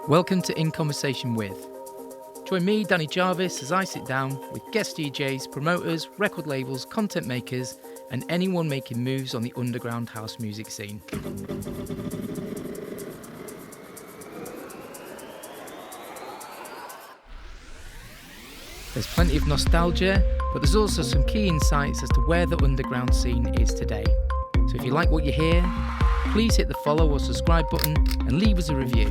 Welcome to In Conversation With. Join me, Danny Jarvis, as I sit down with guest DJs, promoters, record labels, content makers, and anyone making moves on the underground house music scene. There's plenty of nostalgia, but there's also some key insights as to where the underground scene is today. So if you like what you hear, please hit the follow or subscribe button and leave us a review.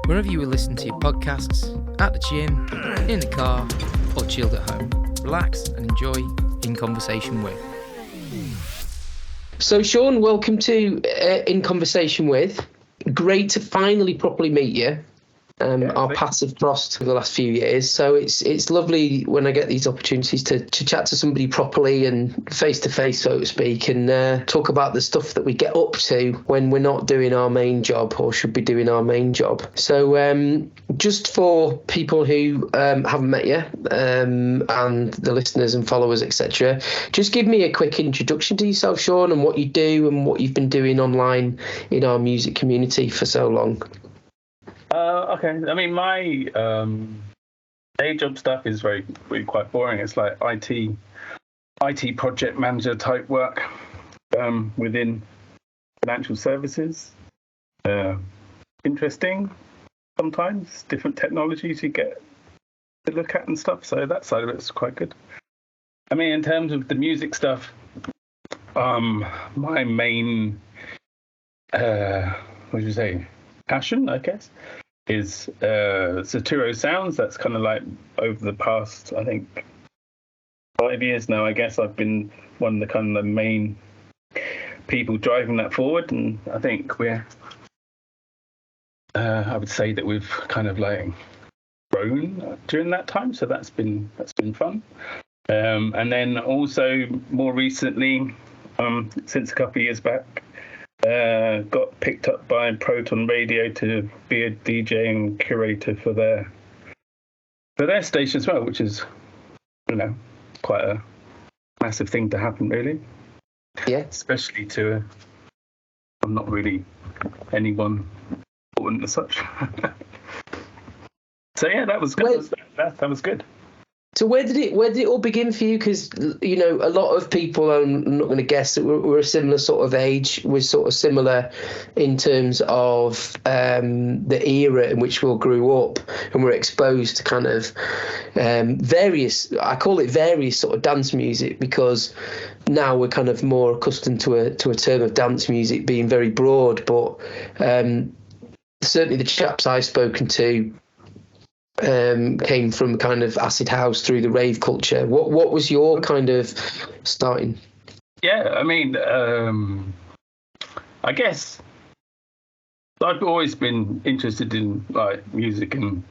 Wherever you will listen to your podcasts, at the gym, in the car, or chilled at home, relax and enjoy In Conversation With. So Shaun, welcome to In Conversation With. Great to finally properly meet you. Our paths have crossed for the last few years, so it's lovely when I get these opportunities to chat to somebody properly and face to face, so to speak, and talk about the stuff that we get up to when we're not doing our main job or should be doing our main job. So just for people who haven't met you and the listeners and followers, etc., just give me a quick introduction to yourself, Shaun, and what you do and what you've been doing online in our music community for so long. Okay. I mean, my day job stuff is really quite boring. It's like IT project manager type work within financial services. Interesting sometimes, different technologies you get to look at and stuff. So that side of it's quite good. I mean, in terms of the music stuff, my main, passion, I guess, is Saturo sounds. That's kind of like over the past, I think, 5 years now, I guess, I've been one of the kind of the main people driving that forward. And I think I would say that we've kind of like grown during that time. So that's been fun. And then also more recently, since a couple of years back, got picked up by Proton Radio to be a DJ and curator for their station as well, which is, quite a massive thing to happen, really. Yeah. Especially to I'm not really anyone important as such. So yeah, that was good. That was good. So where did it all begin for you? Because, a lot of people, I'm not going to guess, that we're a similar sort of age. We're sort of similar in terms of the era in which we all grew up, and we're exposed to kind of various sort of dance music, because now we're kind of more accustomed to a term of dance music being very broad. But certainly the chaps I've spoken to came from kind of acid house through the rave culture. What was your kind of starting? Yeah, I mean, I guess I've always been interested in like music and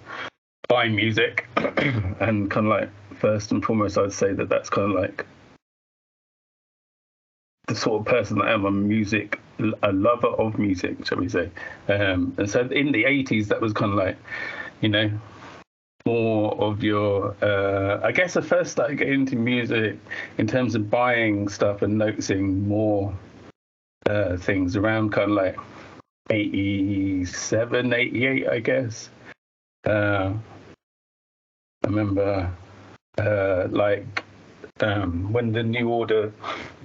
buying music, and kind of like first and foremost, I'd say that that's kind of like the sort of person that I am. I'm a lover of music, shall we say? And so in the 80s, that was kind of like, more of your, I guess I first started getting into music in terms of buying stuff and noticing more things around kind of like 87, 88, I guess. I remember when the New Order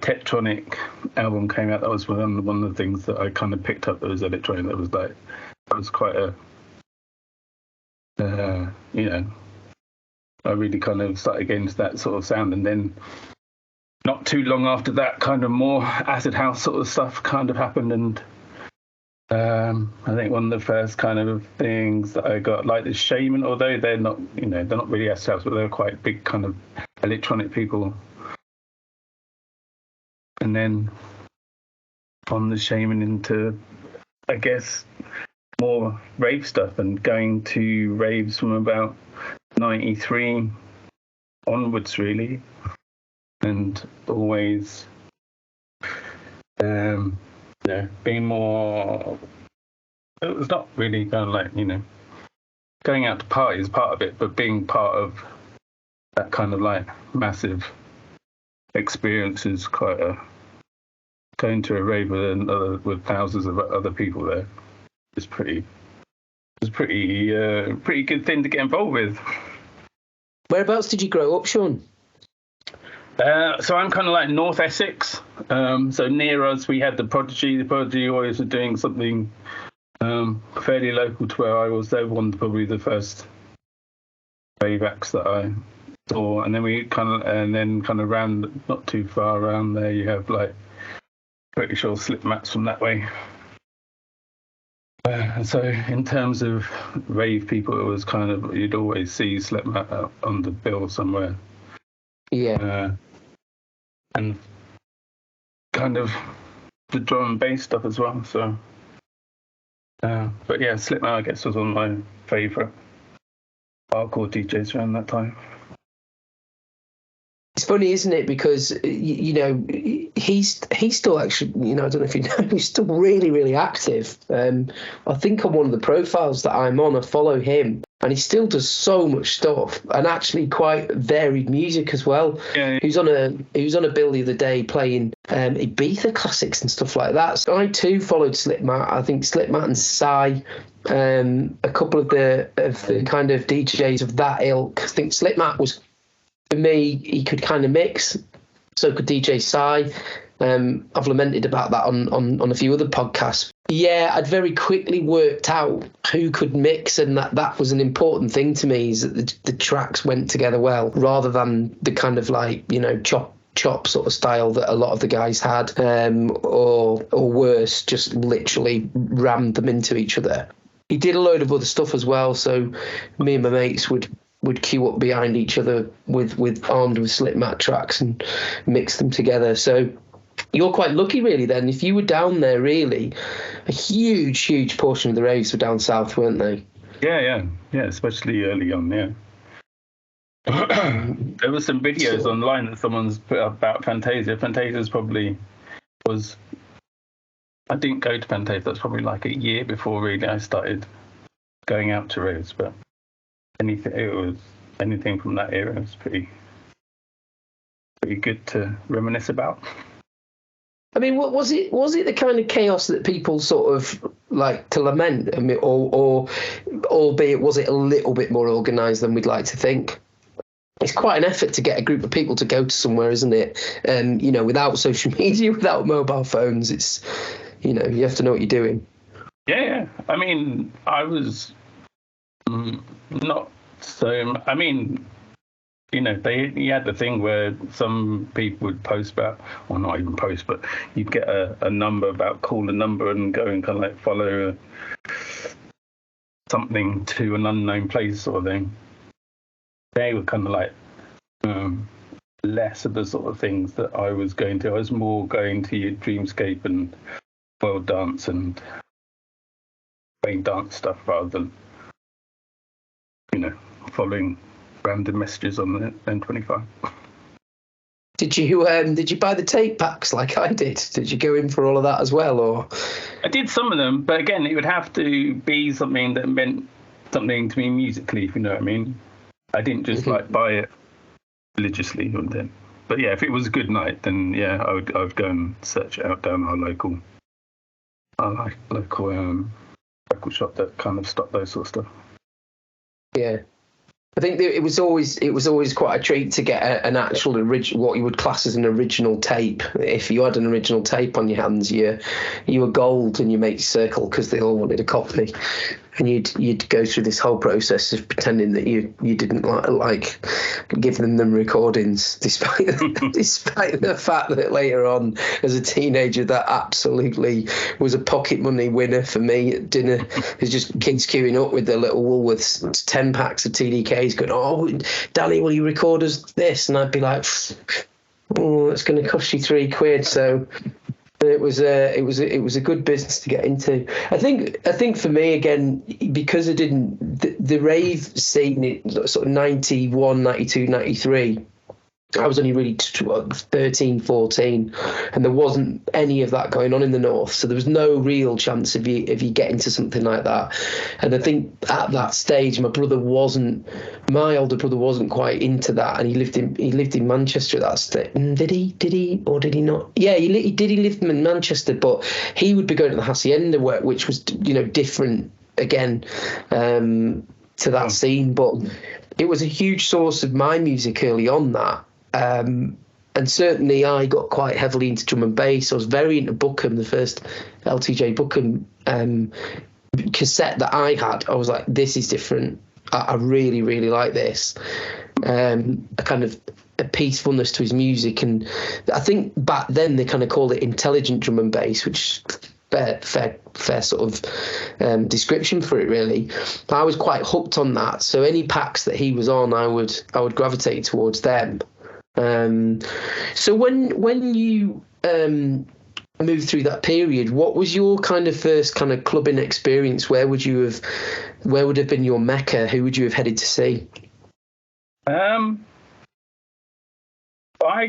Tetronic album came out, that was one of the things that I kind of picked up that was electronic. That was quite a I really kind of started getting into that sort of sound, and then not too long after that, kind of more acid house sort of stuff kind of happened, and I think one of the first kind of things that I got, like the Shaman, although they're not really acid house, but they're quite big kind of electronic people, and then on the Shaman into, I guess, more rave stuff, and going to raves from about 93 onwards, really, and always being more, it was not really kind of like going out to party is part of it, but being part of that kind of like massive experience is quite a, going to a rave with thousands of other people there was pretty good thing to get involved with. Whereabouts did you grow up, Shaun? So I'm kind of like North Essex. So near us, we had the Prodigy. The Prodigy always were doing something fairly local to where I was. They were one probably the first rave acts that I saw, and then kind of round, not too far around there, you have like pretty sure Slipmatt's from that way. So in terms of rave people, it was kind of, you'd always see Slipmatt on the bill somewhere. Yeah. And kind of the drum and bass stuff as well. So, but yeah, Slipmatt, I guess, was one of my favourite hardcore DJs around that time. It's funny, isn't it? Because, you know, he's still actually, you know, I don't know if you know, he's still really, really active. I think on one of the profiles that I'm on, I follow him, and he still does so much stuff, and actually quite varied music as well. Yeah. He was on a bill the other day playing Ibiza classics and stuff like that. So I too followed Slipmatt. I think Slipmatt and Psy, a couple of the kind of DJs of that ilk. I think Slipmatt was, for me, he could kind of mix. So could DJ Psy. I've lamented about that on a few other podcasts. Yeah, I'd very quickly worked out who could mix, and that was an important thing to me, is that the tracks went together well, rather than the kind of like, you know, chop sort of style that a lot of the guys had, or worse, just literally rammed them into each other. He did a load of other stuff as well, so me and my mates would queue up behind each other with armed with Slipmatt tracks and mix them together. So you're quite lucky, really, then. If you were down there, really, a huge portion of the raves were down south, weren't they? Yeah, especially early on, yeah. There were some videos online that someone's put up about Fantasia. Fantasia's probably was... I didn't go to Fantasia. That's probably like a year before, really, I started going out to raves, but anything from that era was pretty good to reminisce about. I mean, what was it the kind of chaos that people sort of like to lament? I mean, or albeit was it a little bit more organised than we'd like to think? It's quite an effort to get a group of people to go to somewhere, isn't it? And, you know, without social media, without mobile phones, it's, you know, you have to know what you're doing. Yeah. I mean, I was not so... I mean, you know, you had the thing where some people would post about, or not even post, but you'd get a number about, call a number and go and kind of like follow something to an unknown place sort of thing. They were kind of like less of the sort of things that I was going to. I was more going to your Dreamscape and World Dance and Rain Dance stuff, rather than, you know, following random messages on the N25. Did you buy the tape packs like I did? Did you go in for all of that as well, or? I did some of them, but again, it would have to be something that meant something to me musically, if you know what I mean. I didn't just like buy it religiously, but yeah, if it was a good night, then yeah, I would go and search it out down our local record shop that kind of stopped those sort of stuff. Yeah. I think that it was always quite a treat to get an actual original, what you would class as an original tape. If you had an original tape on your hands, you were gold, and your mates circle because they all wanted a copy, and you'd go through this whole process of pretending that you didn't like give them recordings, despite the fact that later on as a teenager that absolutely was a pocket money winner for me at dinner. There's just kids queuing up with their little Woolworths 10 packs of TDKs going, "Oh, Danny, will you record us this?" And I'd be like, "Oh, it's going to cost you £3." So it was a good business to get into. I think for me, again, because I didn't the rave scene, sort of 91, 92, 93, I was only really 13, 14, and there wasn't any of that going on in the north. So there was no real chance of you get into something like that. And I think at that stage, my older brother wasn't quite into that, and he lived in Manchester at that stage. Did he or did he not? Yeah, he lived in Manchester, but he would be going to the hacienda, which was different again to that scene, but it was a huge source of my music early on that. And certainly I got quite heavily into drum and bass. I was very into Buckham, the first LTJ Buckham cassette that I had. I was like, this is different. I really, really like this. A kind of a peacefulness to his music. And I think back then they kind of called it intelligent drum and bass, which fair sort of description for it, really. But I was quite hooked on that. So any packs that he was on, I would gravitate towards them. So when you moved through that period, what was your kind of first kind of clubbing experience? Where would have been your mecca? Who would you have headed to see? I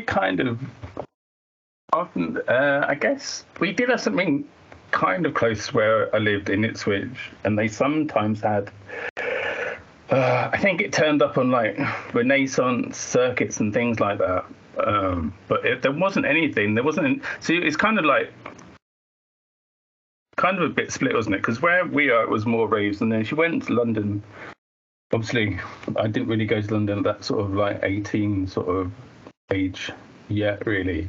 kind of often, I guess we did have something kind of close where I lived in Ipswich, and they sometimes had I think it turned up on like Renaissance circuits and things like that. But there wasn't anything. So it's kind of a bit split, wasn't it? Because where we are, it was more raves. And then if you went to London, obviously, I didn't really go to London at that sort of like 18 sort of age yet, really.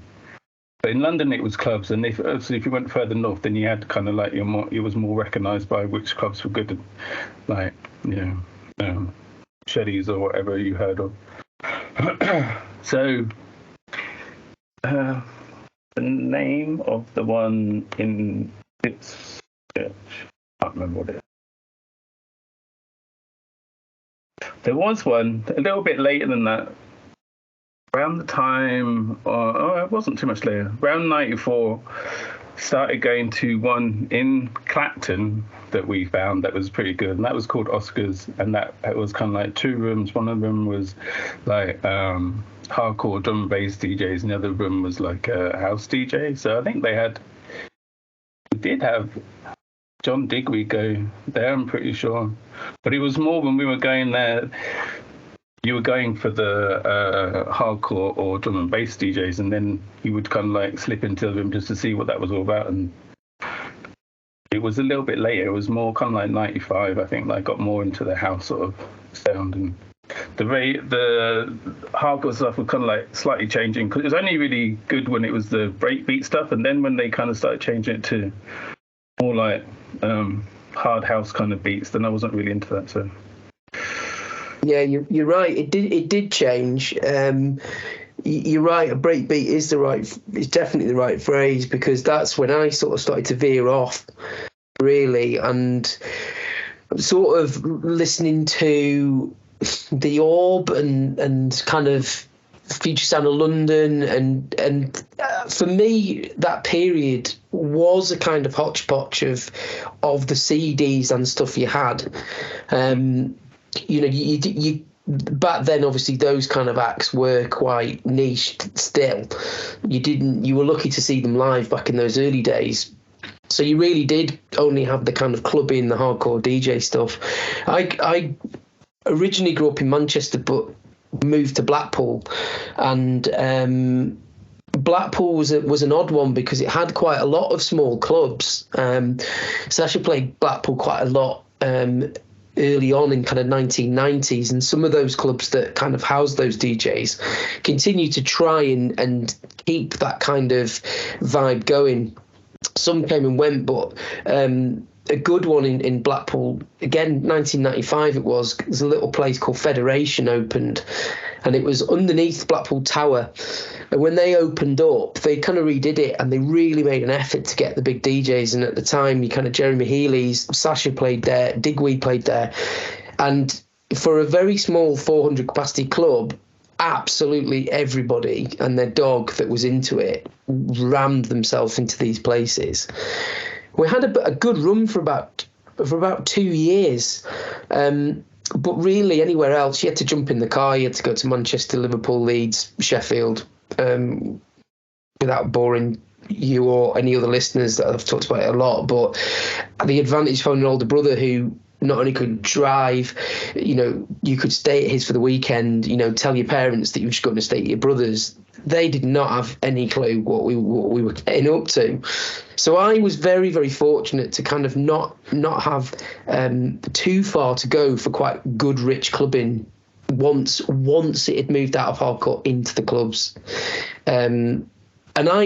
But in London, it was clubs. And if you went further north, then you had kind of like it was more recognised by which clubs were good, like, Sheddies or whatever you heard of. So the name of the one in Ipswich, I can't remember what it is. There was one a little bit later than that, around the time, it wasn't too much later, around 94, started going to one in Clacton that we found that was pretty good, and that was called Oscars, and it was kind of like 2 rooms. One of them was like hardcore drum and bass DJs, and the other room was like a house DJ. So I think we did have John Digweed go there, I'm pretty sure, but it was more when we were going there, you were going for the hardcore or drum and bass DJs, and then you would kind of like slip into the room just to see what that was all about. And it was a little bit later. It was more kind of like 95, I think, that I got more into the house sort of sound. And the hardcore stuff was kind of like slightly changing, because it was only really good when it was the breakbeat stuff. And then when they kind of started changing it to more like hard house kind of beats, then I wasn't really into that. So yeah, you're right. It did change. You're right. A breakbeat is definitely the right phrase, because that's when I sort of started to veer off, really, and sort of listening to the Orb and kind of Future Sound of London, and for me that period was a kind of hodgepodge of the CDs and stuff you had. You back then, obviously, those kind of acts were quite niched still. You were lucky to see them live back in those early days. So you really did only have the kind of clubbing, the hardcore DJ stuff. I originally grew up in Manchester, but moved to Blackpool, and Blackpool was an odd one because it had quite a lot of small clubs. So I actually played Blackpool quite a lot early on in kind of 1990s, and some of those clubs that kind of housed those DJs continue to try and keep that kind of vibe going. Some came and went, but a good one in Blackpool, again, 1995 it was. There's a little place called Federation opened, and it was underneath Blackpool Tower. And when they opened up, they kind of redid it, and they really made an effort to get the big DJs. And at the time, you kind of Jeremy Healy's, Sasha played there, Digweed played there. And for a very small 400 capacity club, absolutely everybody and their dog that was into it rammed themselves into these places. We had a good run for about 2 years. And But really, anywhere else, you had to jump in the car. You had to go to Manchester, Liverpool, Leeds, Sheffield, without boring you or any other listeners that I've talked about it a lot. But the advantage of having an older brother who not only could drive, you could stay at his for the weekend, tell your parents that you were just going to stay at your brother's. They did not have any clue what we were getting up to. So I was very, very fortunate to kind of not have too far to go for quite good, rich clubbing once it had moved out of hardcore into the clubs. And I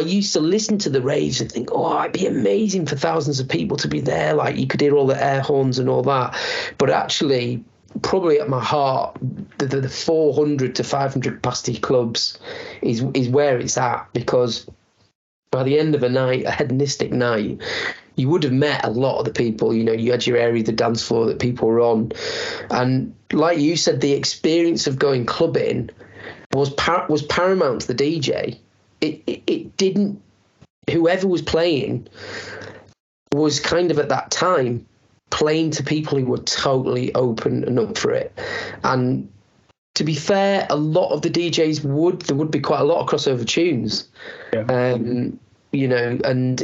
used to listen to the raves and think, oh, it'd be amazing for thousands of people to be there. Like, you could hear all the air horns and all that. But actually, probably at my heart, the 400 to 500 capacity clubs is where it's at, because by the end of a night, a hedonistic night, you would have met a lot of the people. You had your area, the dance floor that people were on. And like you said, the experience of going clubbing was paramount to the DJ. It didn't, whoever was playing was kind of at that time playing to people who were totally open and up for it. And to be fair, a lot of the DJs there would be quite a lot of crossover tunes. Yeah. And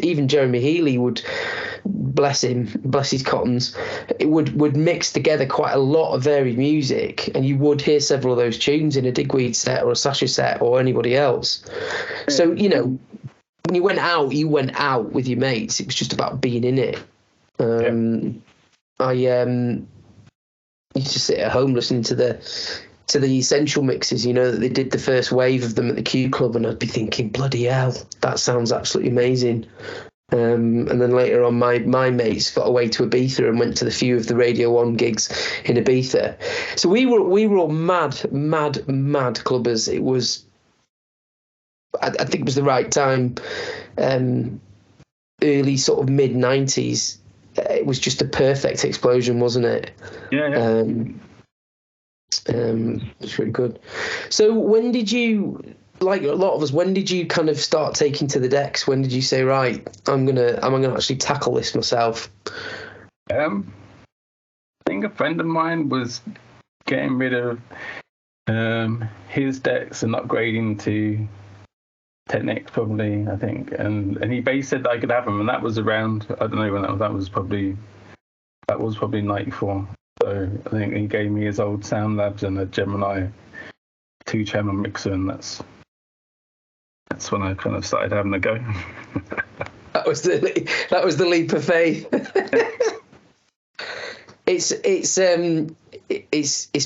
even Jeremy Healy would, bless him, bless his cottons, it would mix together quite a lot of varied music, and you would hear several of those tunes in a Digweed set or a Sasha set or anybody else. Yeah. So, when you went out with your mates. It was just about being in it. I used to sit at home listening to the Essential mixes, that they did the first wave of them at the Q Club, and I'd be thinking, bloody hell, that sounds absolutely amazing. And then later on, my mates got away to Ibiza and went to the few of the Radio 1 gigs in Ibiza. So we were all mad clubbers. It was, I think it was the right time, early sort of mid-90s. It was just a perfect explosion, wasn't it? Yeah. It's really good. So when did you, like a lot of us, when did you kind of start taking to the decks? When did you say, right, I'm gonna actually tackle this myself? I think a friend of mine was getting rid of his decks and upgrading to Technics, probably, I think, and he basically said that I could have them, and that was around, I don't know when that was probably 94. So I think he gave me his old Sound Labs and a Gemini 2-channel mixer, and that's when I kind of started having a go. That was the leap of faith. It's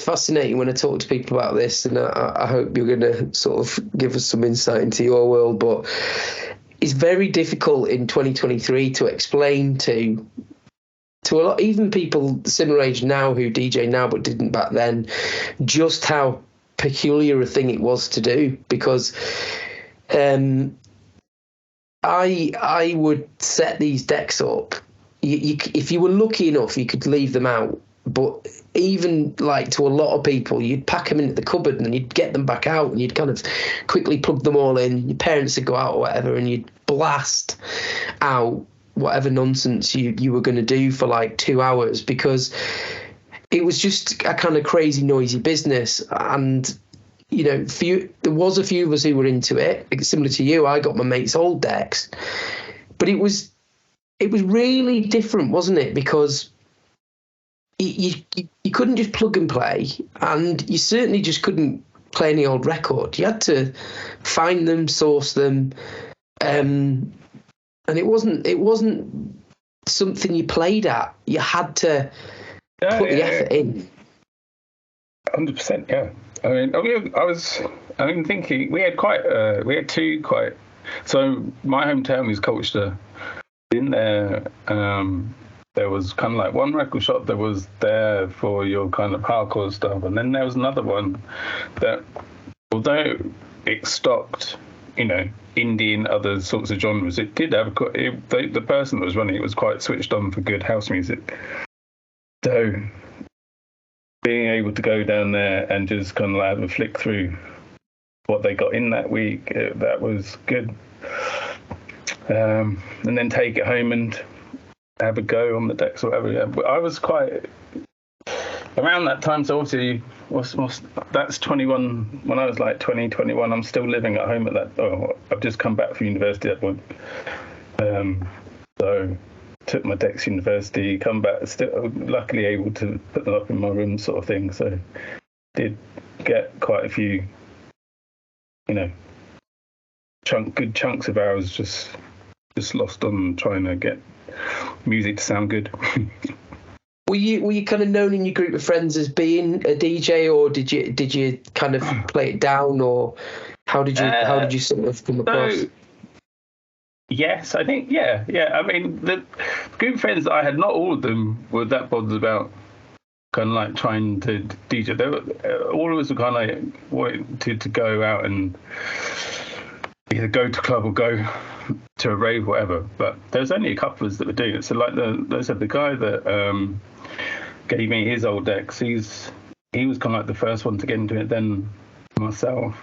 fascinating when I talk to people about this, and I hope you're going to sort of give us some insight into your world. But it's very difficult in 2023 to explain to a lot, even people similar age now who DJ now but didn't back then, just how peculiar a thing it was to do. Because I would set these decks up. If you were lucky enough, you could leave them out. But even like to a lot of people, you'd pack them into the cupboard and then you'd get them back out and you'd kind of quickly plug them all in. Your parents would go out or whatever, and you'd blast out whatever nonsense you were going to do for like 2 hours, because it was just a kind of crazy, noisy business. And there was a few of us who were into it. Similar to you, I got my mate's old decks, but it was really different, wasn't it? Because you couldn't just plug and play, and you certainly just couldn't play any old record. You had to find them, source them, and it wasn't something you played at. You had to put the effort in. 100%, yeah. I mean, thinking we had two quite. So my hometown is Colchester. In there, there was kind of like one record shop that was there for your kind of hardcore stuff, and then there was another one that, although it stocked, indie and other sorts of genres, it did have the person that was running it was quite switched on for good house music. So being able to go down there and just kind of have a flick through what they got in that week, that was good. And then take it home and have a go on the decks or whatever. Yeah. But I was quite around that time, so obviously, that's 21. When I was like 20, 21, I'm still living at home at that. Oh, I've just come back from university at that point. So took my decks to university, come back, still luckily able to put them up in my room, sort of thing. So did get quite a few, good chunks of hours just lost on trying to get music to sound good. Were you kind of known in your group of friends as being a DJ, or did you kind of play it down, or how did you sort of come across? Yes, I think yeah. I mean, the group of friends that I had, not all of them were that bothered about kind of like trying to DJ. They were, all of us were kind of like wanting to go out and either go to club or go to a rave, whatever. But there's only a couple of us that were doing it. So like the guy that gave me his old decks, he was kind of like the first one to get into it, then myself.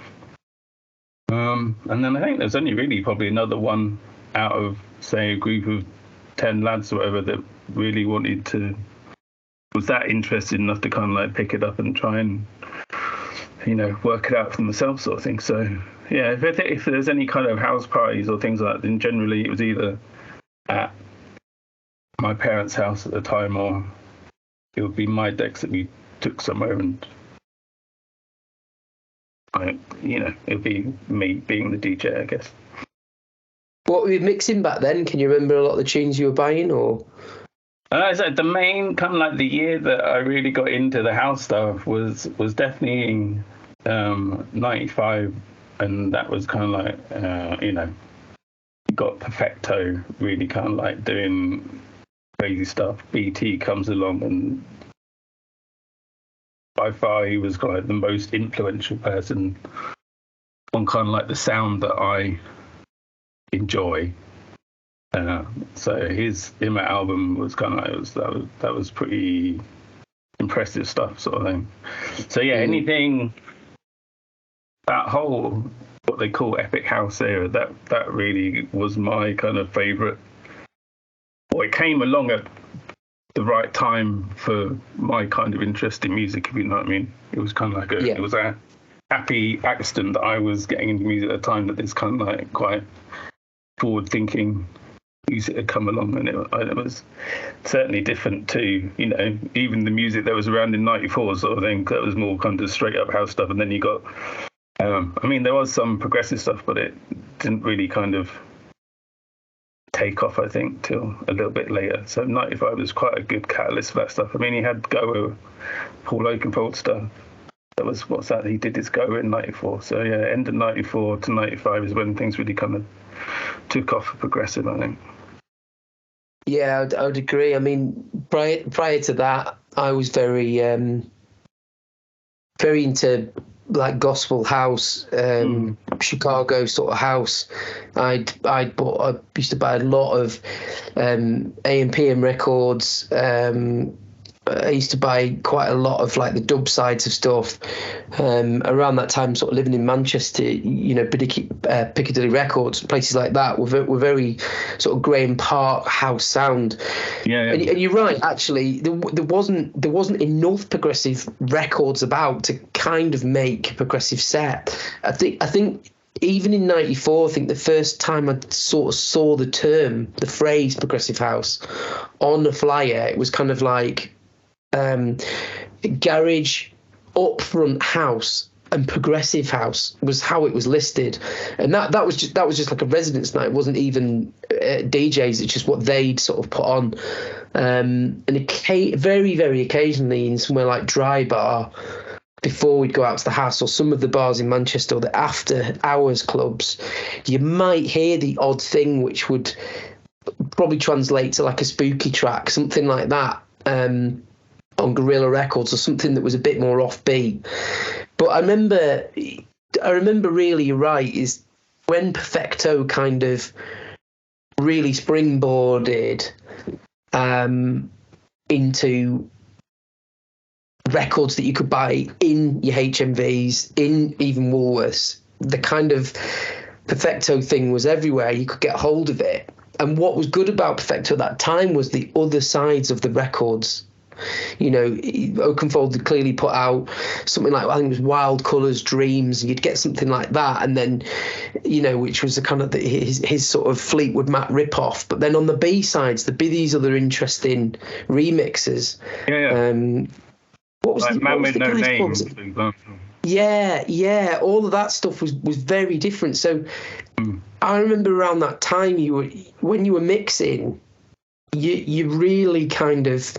And then I think there's only really probably another one out of, say, a group of 10 lads or whatever that really was that interested enough to kind of like pick it up and try and, work it out for themselves, sort of thing. So, yeah, if there's any kind of house parties or things like that, then generally it was either at my parents' house at the time, or it would be my decks that we took somewhere, and it'd be me being the DJ, I guess. What were you mixing back then? Can you remember a lot of the tunes you were buying, or? So the main kind of like the year that I really got into the house stuff was definitely 95, and that was kind of like you got Perfecto really kind of like doing crazy stuff. BT comes along, and by far he was kind of like the most influential person on kind of like the sound that I enjoy. So his IMA album was kind of like, that was pretty impressive stuff, sort of thing. So yeah, anything, that whole what they call epic house era, that really was my kind of favourite. Well, it came along at the right time for my kind of interest in music, if you know what I mean. It was kind of like it was a happy accident that I was getting into music at the time, that this kind of like quite forward-thinking music had come along, and it was certainly different to even the music that was around in '94, sort of thing. That was more kind of straight up house stuff, and then you got there was some progressive stuff, but it didn't really kind of take off, I think, till a little bit later. So '95 was quite a good catalyst for that stuff. I mean, he had Goa, Paul Oakenfold stuff. That was he did his Goa in '94. So yeah, end of '94 to '95 is when things really kind of took off for progressive, I think. Yeah, I would agree. I mean, prior to that, I was very into like gospel house, Chicago sort of house. I used to buy a lot of A&PM records. I used to buy quite a lot of like the dub sides of stuff. Around that time, sort of living in Manchester, Piccadilly Records, places like that were very sort of Graham Park house sound. Yeah. And you're right, actually, there wasn't enough progressive records about to kind of make a progressive set. I think even in '94, I think the first time I sort of saw the phrase progressive house on a flyer, it was kind of like garage, upfront house, and progressive house was how it was listed, and that was just like a residence night. It wasn't even DJs. It's just what they'd sort of put on, and very, very occasionally in somewhere like Dry Bar, before we'd go out to the house, or some of the bars in Manchester, or the after hours clubs, you might hear the odd thing which would probably translate to like a spooky track, something like that, on Guerrilla Records, or something that was a bit more offbeat. But I remember really, you're right, is when Perfecto kind of really springboarded into records that you could buy in your HMVs, in even Woolworths. The kind of Perfecto thing was everywhere. You could get hold of it. And what was good about Perfecto at that time was the other sides of the records You know, Oakenfold had clearly put out something like, I think it was Wild Colours, Dreams, and you'd get something like that, and then, you know, which was a kind of his sort of Fleetwood Mac rip-off. But then on the B-sides, there'd be these other interesting remixes. What was like Man with No Name, for example. Yeah, all of that stuff was very different. So I remember around that time, when you were mixing, you really kind of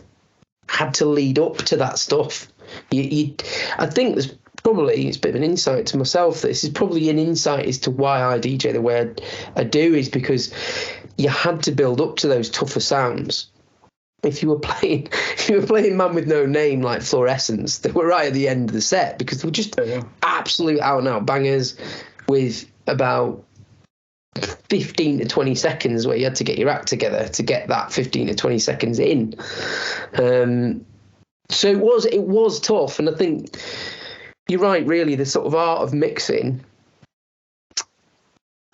had to lead up to that stuff. I think there's probably, it's a bit of an insight to myself, this is probably an insight as to why I DJ the way I do, is because you had to build up to those tougher sounds. If you were playing Man with No Name like Fluorescence, they were right at the end of the set, because they were just absolute out and out bangers with about 15 to 20 seconds where you had to get your act together to get that 15 to 20 seconds in. So it was tough, and I think you're right, really, the sort of art of mixing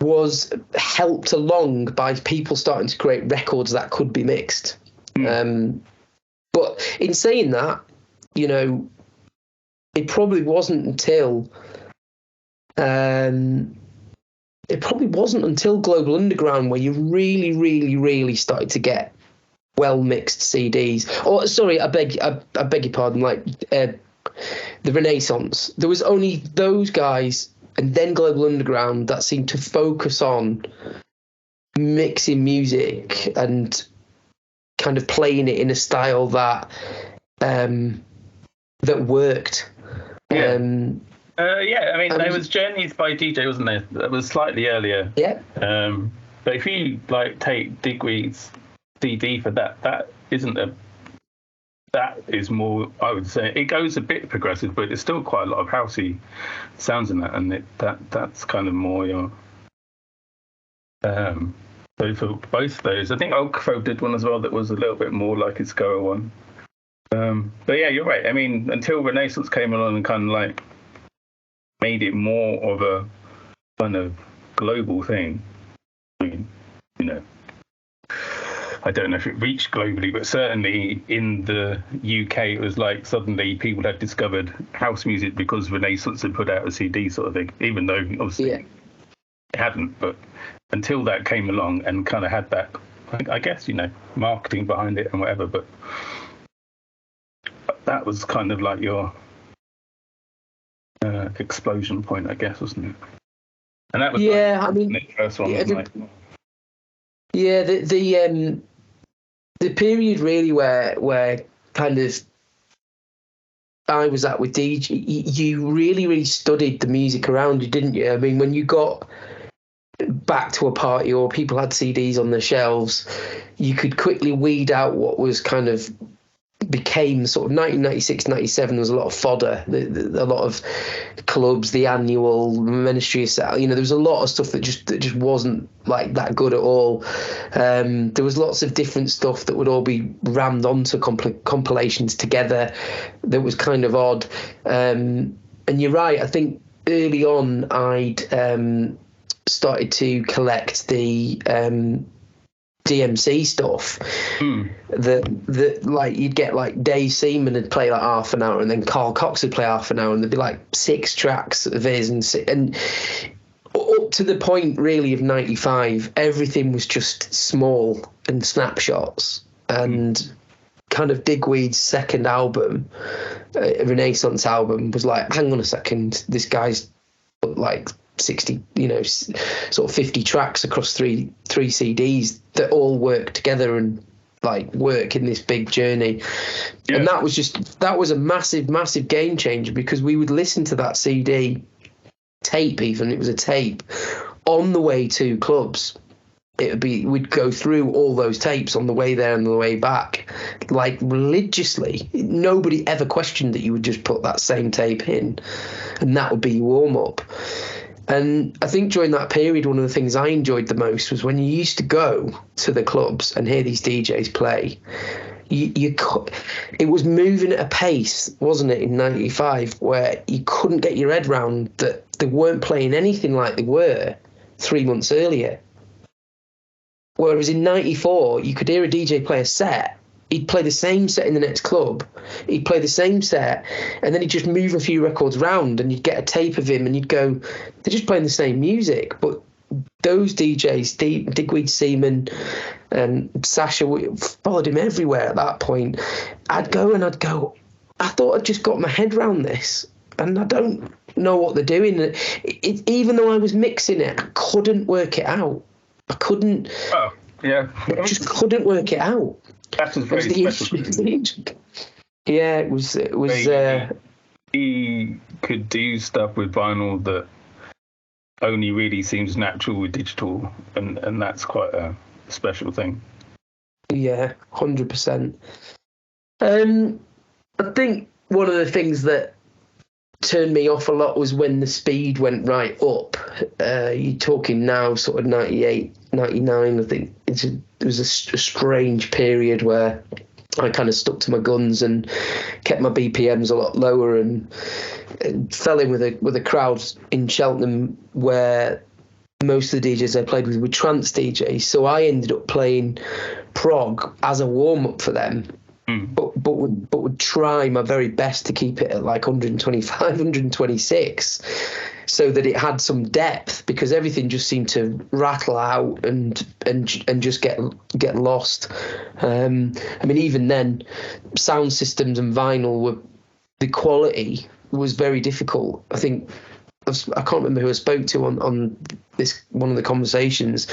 was helped along by people starting to create records that could be mixed. But in saying that, you know, it probably wasn't until Global Underground where you really, really, really started to get well mixed CDs. Or sorry, I beg your pardon. Like the Renaissance, there was only those guys, and then Global Underground, that seemed to focus on mixing music and kind of playing it in a style that worked. I mean, there was Journeys by DJ, wasn't there? That was slightly earlier. Yeah. But if you like take Digweed's CD for that is more, I would say, it goes a bit progressive, but it's still quite a lot of housey sounds in that, and that's kind of more your. So for both of those, I think Oakenfold did one as well that was a little bit more like its Goa one. But yeah, you're right. I mean, until Renaissance came along and kind of like made it more of a kind of global thing. I mean, you know, I don't know if it reached globally, but certainly in the UK, it was like suddenly people had discovered house music because Renaissance had put out a CD sort of thing, even though obviously it hadn't. But until that came along and kind of had that, I guess, you know, marketing behind it and whatever, but that was kind of like your explosion point, I guess, wasn't it? And that was the first one. The period really where kind of I was at with DJ, you really, really studied the music around you, didn't you? I mean, when you got back to a party or people had CDs on the shelves, you could quickly weed out what was kind of became sort of 1996, 97. There was a lot of fodder, a lot of clubs, the annual Ministry of Sound. You know, there was a lot of stuff that just wasn't like that good at all. There was lots of different stuff that would all be rammed onto compilations together that was kind of odd. And you're right, I think early on I'd started to collect the DMC stuff. That like you'd get like Dave Seaman would play like half an hour, and then Carl Cox would play half an hour, and there'd be like 6 tracks of his, and up to the point really of 95, everything was just small and snapshots. And kind of Digweed's second album, Renaissance album, was like, hang on a second, this guy's like 60, you know, sort of 50 tracks across three CDs that all work together and like work in this big journey. And that was a massive game changer, because we would listen to that CD tape, even it was a tape, on the way to clubs. We'd go through all those tapes on the way there and the way back, like religiously. Nobody ever questioned that you would just put that same tape in, and that would be your warm up. And I think during that period, one of the things I enjoyed the most was when you used to go to the clubs and hear these DJs play. It was moving at a pace, wasn't it, in 95, where you couldn't get your head round that they weren't playing anything like they were 3 months earlier. Whereas in 94, you could hear a DJ play a set he'd play the same set in the next club. He'd play the same set, and then he'd just move a few records round, and you'd get a tape of him, and you'd go, they're just playing the same music. But those DJs, Digweed Seaman and Sasha, followed him everywhere at that point. I'd go, I thought I'd just got my head round this, and I don't know what they're doing. Even though I was mixing it, I couldn't work it out. I couldn't. Oh, yeah. I just couldn't work it out. That was very special. Yeah, it was. He could do stuff with vinyl that only really seems natural with digital, and that's quite a special thing. Yeah, 100%. I think one of the things that turned me off a lot was when the speed went right up. You're talking now sort of 98, 99. I think it was a strange period where I kind of stuck to my guns and kept my BPMs a lot lower, and fell in with a crowd in Cheltenham where most of the DJs I played with were trance DJs. So I ended up playing prog as a warm-up for them. But would try my very best to keep it at like 125, 126, so that it had some depth, because everything just seemed to rattle out and just get lost. I mean, even then, sound systems and vinyl the quality was very difficult. I think I can't remember who I spoke to on this one of the conversations.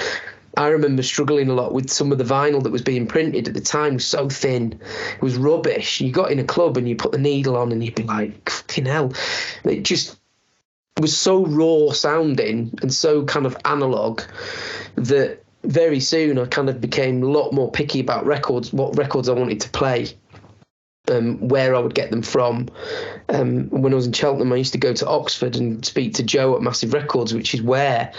I remember struggling a lot with some of the vinyl that was being printed at the time. It was so thin. It was rubbish. You got in a club and you put the needle on and you'd be like, fucking hell. It just was so raw sounding and so kind of analog that very soon I kind of became a lot more picky about records, what records I wanted to play, where I would get them from. When I was in Cheltenham, I used to go to Oxford and speak to Joe at Massive Records, which is where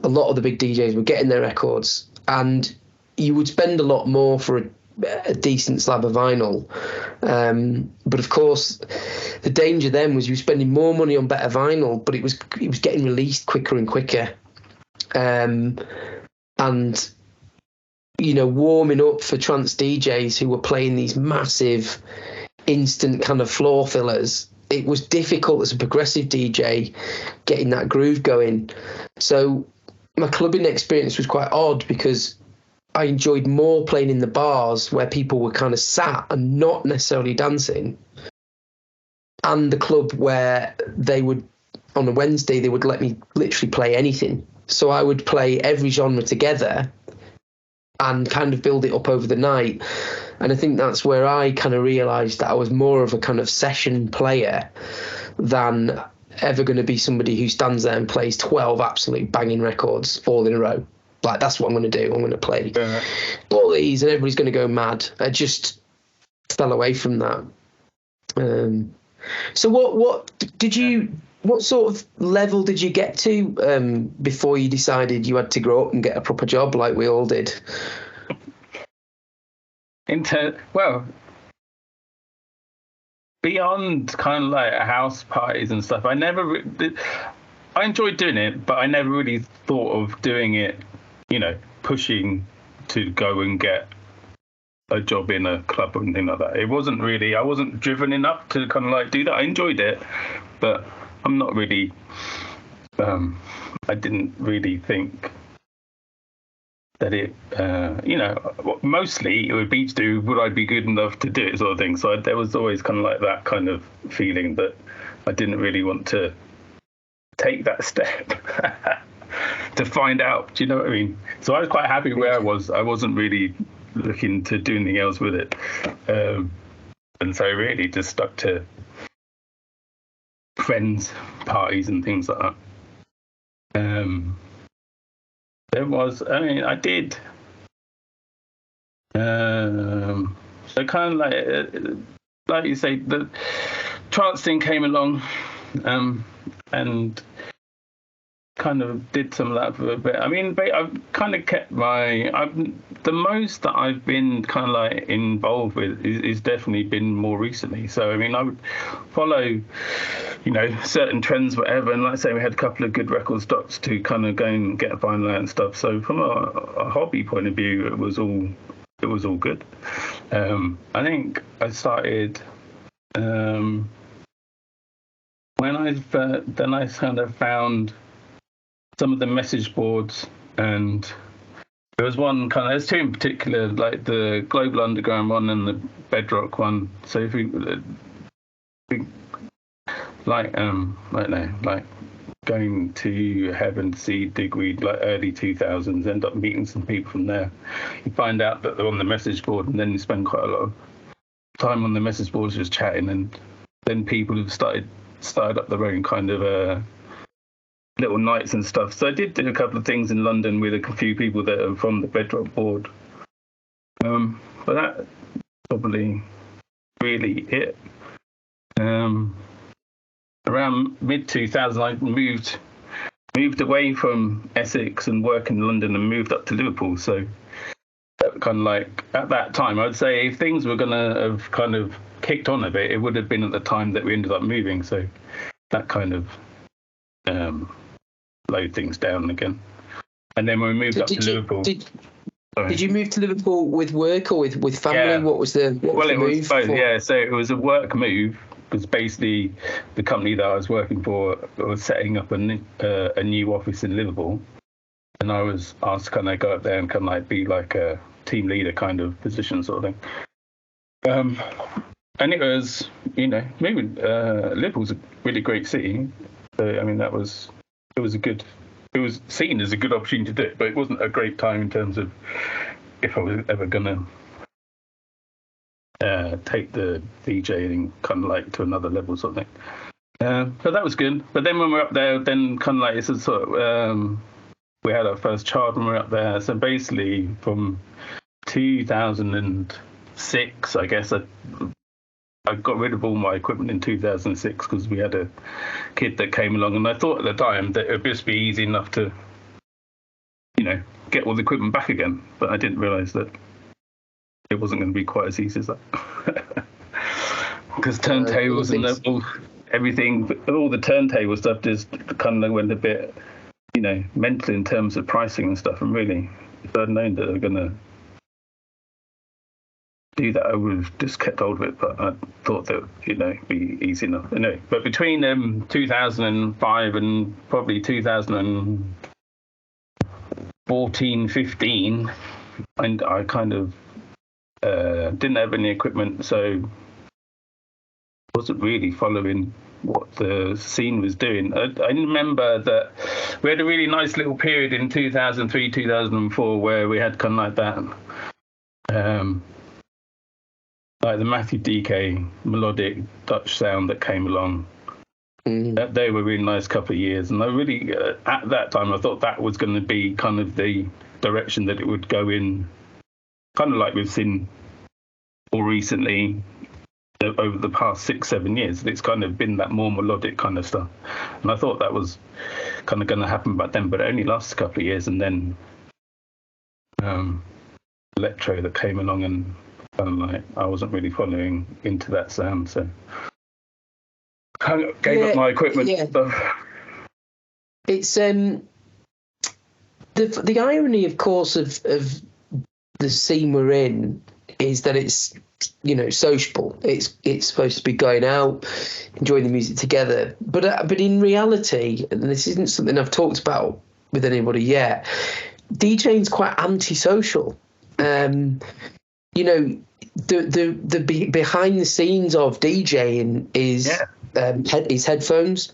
a lot of the big DJs were getting their records, and you would spend a lot more for a decent slab of vinyl. But of course, the danger then was you were spending more money on better vinyl, but it was getting released quicker and quicker. And you know, warming up for trance DJs who were playing these massive instant kind of floor fillers, it was difficult as a progressive DJ getting that groove going. So my clubbing experience was quite odd, because I enjoyed more playing in the bars where people were kind of sat and not necessarily dancing, and the club where they would, on a Wednesday, they would let me literally play anything. So I would play every genre together and kind of build it up over the night. And I think that's where I kind of realised that I was more of a kind of session player than ever going to be somebody who stands there and plays 12 absolute banging records all in a row. Like, that's what I'm going to do. I'm going to play all these and everybody's going to go mad. I just fell away from that. So what sort of level did you get to before you decided you had to grow up and get a proper job like we all did? Beyond kind of like house parties and stuff, I enjoyed doing it, but I never really thought of doing it, you know, pushing to go and get a job in a club or anything like that. I wasn't driven enough to kind of like do that. I enjoyed it, but I'm not really, I didn't really think that it, mostly it would be to do, would I be good enough to do it, sort of thing. So there was always kind of like that kind of feeling that I didn't really want to take that step to find out. Do you know what I mean? So I was quite happy where I was. I wasn't really looking to do anything else with it. And so I really just stuck to friends, parties and things like that. I did. So kind of like you say, the trance thing came along, and kind of did some of that for a bit. I mean, I've kind of kept the most that I've been kind of like involved with is definitely been more recently. So I mean, I would follow, you know, certain trends, whatever, and like I say, we had a couple of good record stocks to kind of go and get a vinyl out and stuff. So from a hobby point of view, it was all it was all good. I think I started when then I kind of found some of the message boards, and there was one kind of, there's two in particular, like the Global Underground one and the Bedrock one. So if you like I don't know, like going to Heaven to see Digweed, like early 2000s, end up meeting some people from there. You find out that they're on the message board, and then you spend quite a lot of time on the message boards just chatting, and then people have started up their own kind of little nights and stuff. So I did do a couple of things in London with a few people that are from the Bedrock board. But that's probably really it. Around mid-2000s, I moved away from Essex and work in London and moved up to Liverpool. So kind of like at that time, I'd say if things were going to have kind of kicked on a bit, it would have been at the time that we ended up moving. So that kind of slowed things down again. And then when we moved up to Liverpool. Did you move to Liverpool with work or with family? Yeah. What was the move? Well, it was both, yeah. So it was a work move, because basically the company that I was working for was setting up a new office in Liverpool. And I was asked to kind of go up there and kind of like be like a team leader kind of position sort of thing. And it was, moving, Liverpool's a really great city. So, I mean, it was seen as a good opportunity to do it, but it wasn't a great time in terms of if I was ever going to take the DJing kind of like to another level sort of thing. But that was good. But then when we were up there, then kind of like it's a sort of, we had our first child when we were up there. So basically from 2006, I guess, I got rid of all my equipment in 2006 because we had a kid that came along, and I thought at the time that it would just be easy enough to, get all the equipment back again. But I didn't realise that it wasn't going to be quite as easy as that. Because turntables and everything, all the turntable stuff just kind of went a bit, mental in terms of pricing and stuff. And really, if I'd known that they were going to do that, I would have just kept hold of it, but I thought that it'd be easy enough. Anyway, but between 2005 and probably 2014, 15, and I kind of didn't have any equipment, so wasn't really following what the scene was doing. I remember that we had a really nice little period in 2003, 2004 where we had kind of like that. Like the Matthew DK melodic Dutch sound that came along. They were a really nice couple of years, and I really at that time I thought that was going to be kind of the direction that it would go in, kind of like we've seen more recently over the past 6-7 years. It's kind of been that more melodic kind of stuff, and I thought that was kind of going to happen back then, but it only lasted a couple of years, and then electro that came along, and kind of like I wasn't really following into that sound, so kind of gave up my equipment. Yeah. Stuff. It's the irony, of course, of the scene we're in is that it's sociable. It's supposed to be going out, enjoying the music together, but in reality, and this isn't something I've talked about with anybody yet, DJing's quite antisocial. The behind the scenes of DJing is headphones.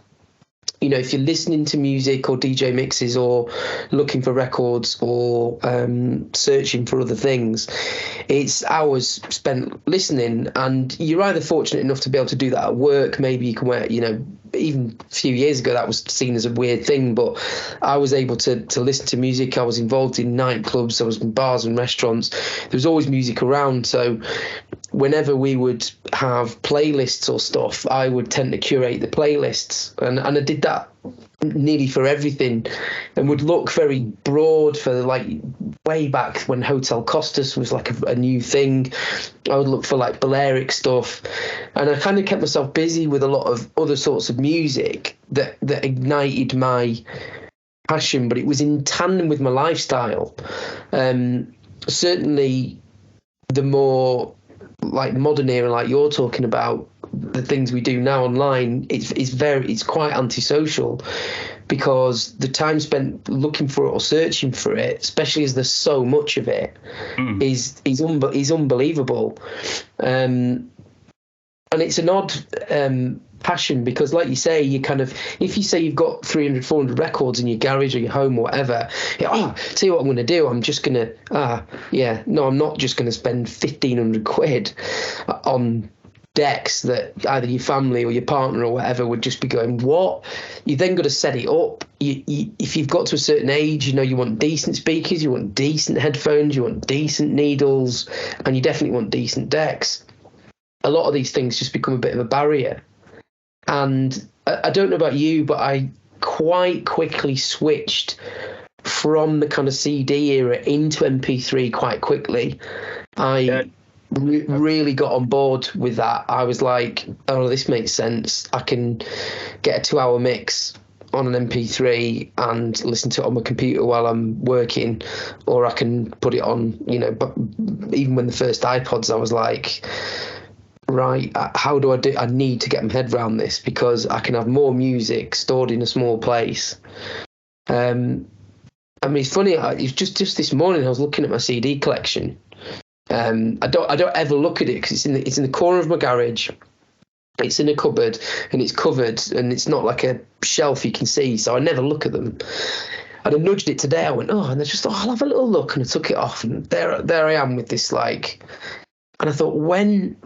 If you're listening to music or DJ mixes or looking for records or searching for other things, it's hours spent listening, and you're either fortunate enough to be able to do that at work. Maybe you can wear, even a few years ago that was seen as a weird thing, but I was able to listen to music. I was involved in nightclubs, I was in bars and restaurants. There was always music around, so whenever we would have playlists or stuff, I would tend to curate the playlists, and I did that nearly for everything, and would look very broad for like way back when Hotel Costas was like a new thing. I would look for like Balearic stuff, and I kind of kept myself busy with a lot of other sorts of music that ignited my passion, but it was in tandem with my lifestyle. Certainly the more like modern era, like you're talking about, the things we do now online, it's quite antisocial, because the time spent looking for it or searching for it, especially as there's so much of it, is unbelievable. And it's an odd passion, because like you say, you kind of, if you say you've got 300, 400 records in your garage or your home or whatever, tell you what I'm going to do, I'm just going to, I'm not just going to spend 1,500 quid on decks that either your family or your partner or whatever would just be going, what? You then got to set it up. If you've got to a certain age, you want decent speakers, you want decent headphones, you want decent needles, and you definitely want decent decks. A lot of these things just become a bit of a barrier. And I don't know about you, but I quite quickly switched from the kind of CD era into MP3 quite quickly. Really got on board with that. I was like, oh, this makes sense. I can get a 2-hour mix on an MP3 and listen to it on my computer while I'm working, or I can put it on, but even when the first iPods, I was like, right, how do I do? I need to get my head around this, because I can have more music stored in a small place. I mean, it's funny. It's just this morning I was looking at my CD collection. I don't ever look at it, because it's in the corner of my garage. It's in a cupboard and it's covered, and it's not like a shelf you can see, so I never look at them. And I nudged it today. I went, and I just thought, I'll have a little look, and I took it off, and there I am with this, like. And I thought, when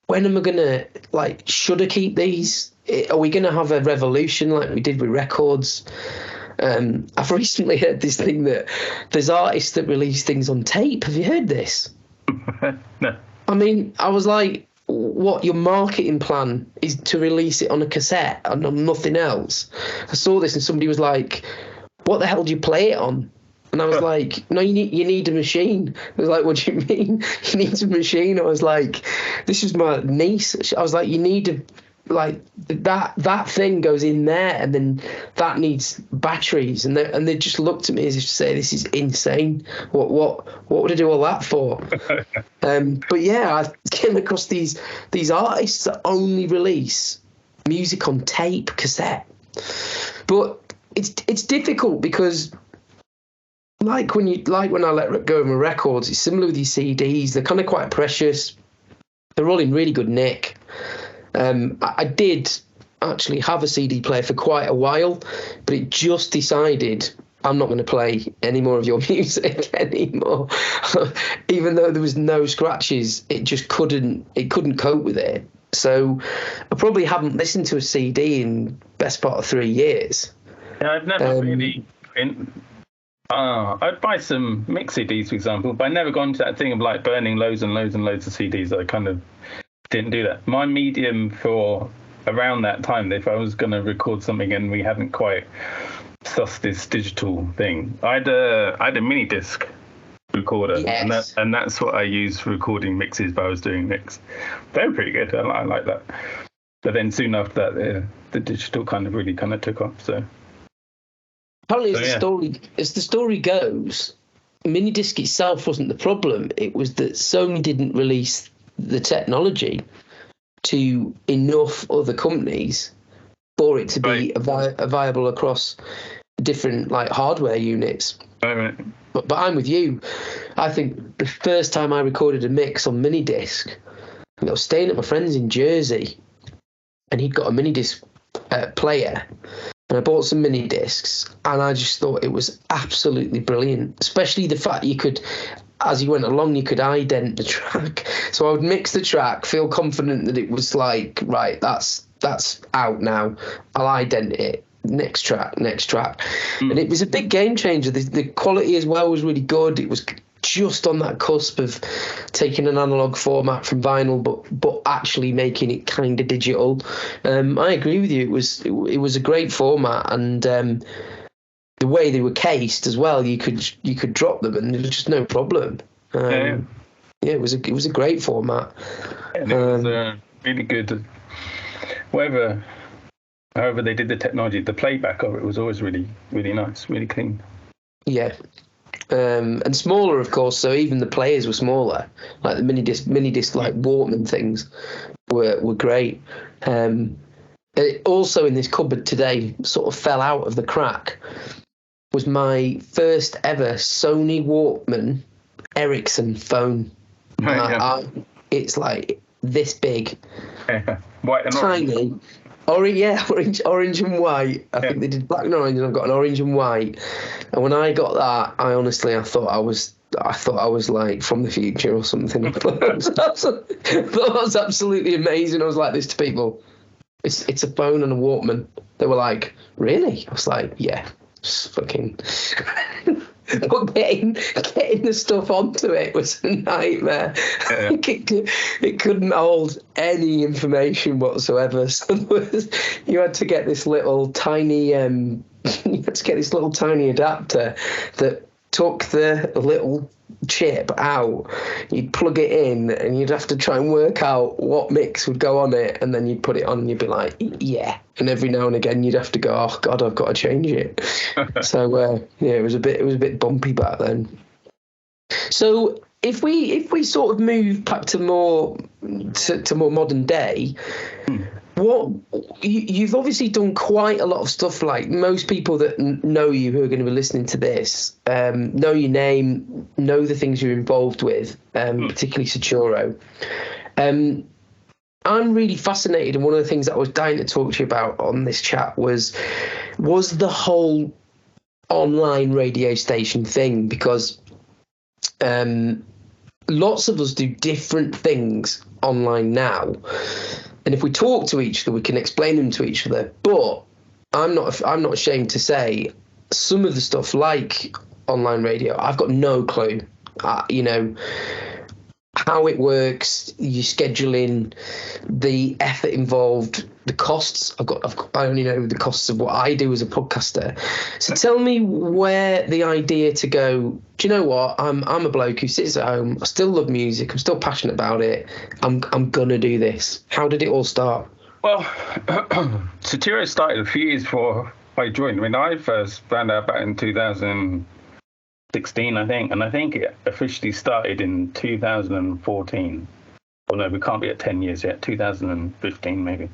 am I gonna, like, should I keep these? Are we gonna have a revolution like we did with records? I've recently heard this thing that there's artists that release things on tape. Have you heard this? No. I mean, I was like, what, your marketing plan is to release it on a cassette and on nothing else? I saw this and somebody was like, what the hell do you play it on? And I was like, no, you need a machine. I was like, what do you mean? You need a machine? I was like, this is my niece. I was like, you need to, like, that thing goes in there, and then that needs batteries, and they just looked at me as if to say, this is insane. What would I do all that for? But yeah, I came across these artists that only release music on tape, cassette. But it's difficult, because like when I let go of my records, it's similar with these CDs. They're kind of quite precious. They're all in really good nick. I did actually have a CD player for quite a while, but it just decided, I'm not going to play any more of your music anymore. Even though there was no scratches, it just couldn't cope with it. So I probably haven't listened to a CD in best part of 3 years. Yeah, I've never really I'd buy some mix CDs, for example, but I've never gone to that thing of like burning loads and loads and loads of CDs. I kind of didn't do that. My medium for around that time, if I was going to record something and we hadn't quite sussed this digital thing, I had a mini disc recorder, yes. and that's what I used for recording mixes. But I was doing mix. They were pretty good. I like that. But then soon after that, the digital kind of took off. So apparently, as the story goes, mini disc itself wasn't the problem. It was that Sony didn't release the technology to enough other companies for it to be viable across different like hardware units. Right. But I'm with you. I think the first time I recorded a mix on mini disc, I was staying at my friend's in Jersey, and he'd got a mini disc player, and I bought some mini discs, and I just thought it was absolutely brilliant, especially the fact you could, as you went along, you could ident the track. So I would mix the track, feel confident that it was like, right, that's out now. I'll ident it. Next track. And it was a big game changer. The quality as well was really good. It was just on that cusp of taking an analog format from vinyl, but actually making it kind of digital. I agree with you. It was a great format, and the way they were cased as well, you could drop them and there was just no problem. It was a great format. And it was really good. However they did the technology, the playback of it was always really, really nice, really clean. Yeah. and smaller, of course. So even the players were smaller. Like the mini disc like Walkman things were great. It also in this cupboard today, sort of fell out of the crack, was my first ever Sony Walkman Ericsson phone. It's like this big, white and tiny, orange and white. I think they did black and orange, and I've got an orange and white. And when I got that, I thought I was like from the future or something. I thought it was absolutely amazing. I was like this to people. It's a phone and a Walkman. They were like, really? I was like, yeah. Just fucking. But getting the stuff onto it was a nightmare. Yeah. It couldn't hold any information whatsoever. So you had to get this little tiny adapter that took the little chip out. You'd plug it in, and you'd have to try and work out what mix would go on it, and then you'd put it on, and you'd be like, yeah. And every now and again, you'd have to go, oh God, I've got to change it. So it was a bit bumpy back then. So if we sort of move back to more modern day. What you've obviously done quite a lot of stuff. Like most people that know you who are going to be listening to this know your name, know the things you're involved with, particularly Saturo. I'm really fascinated, and one of the things that I was dying to talk to you about on this chat was the whole online radio station thing, because lots of us do different things online now. And if we talk to each other, we can explain them to each other. But I'm not ashamed to say some of the stuff like online radio, I've got no clue. How it works, your scheduling, the effort involved, the costs. I only know the costs of what I do as a podcaster. So tell me where the idea to go, do you know what? I'm a bloke who sits at home. I still love music. I'm still passionate about it. I'm gonna do this. How did it all start? Well, Saturo started a few years before I joined. I mean, I first found out about it in 2016, I think, and I think it officially started in 2014. Well, no, we can't be at 10 years yet. 2015, maybe.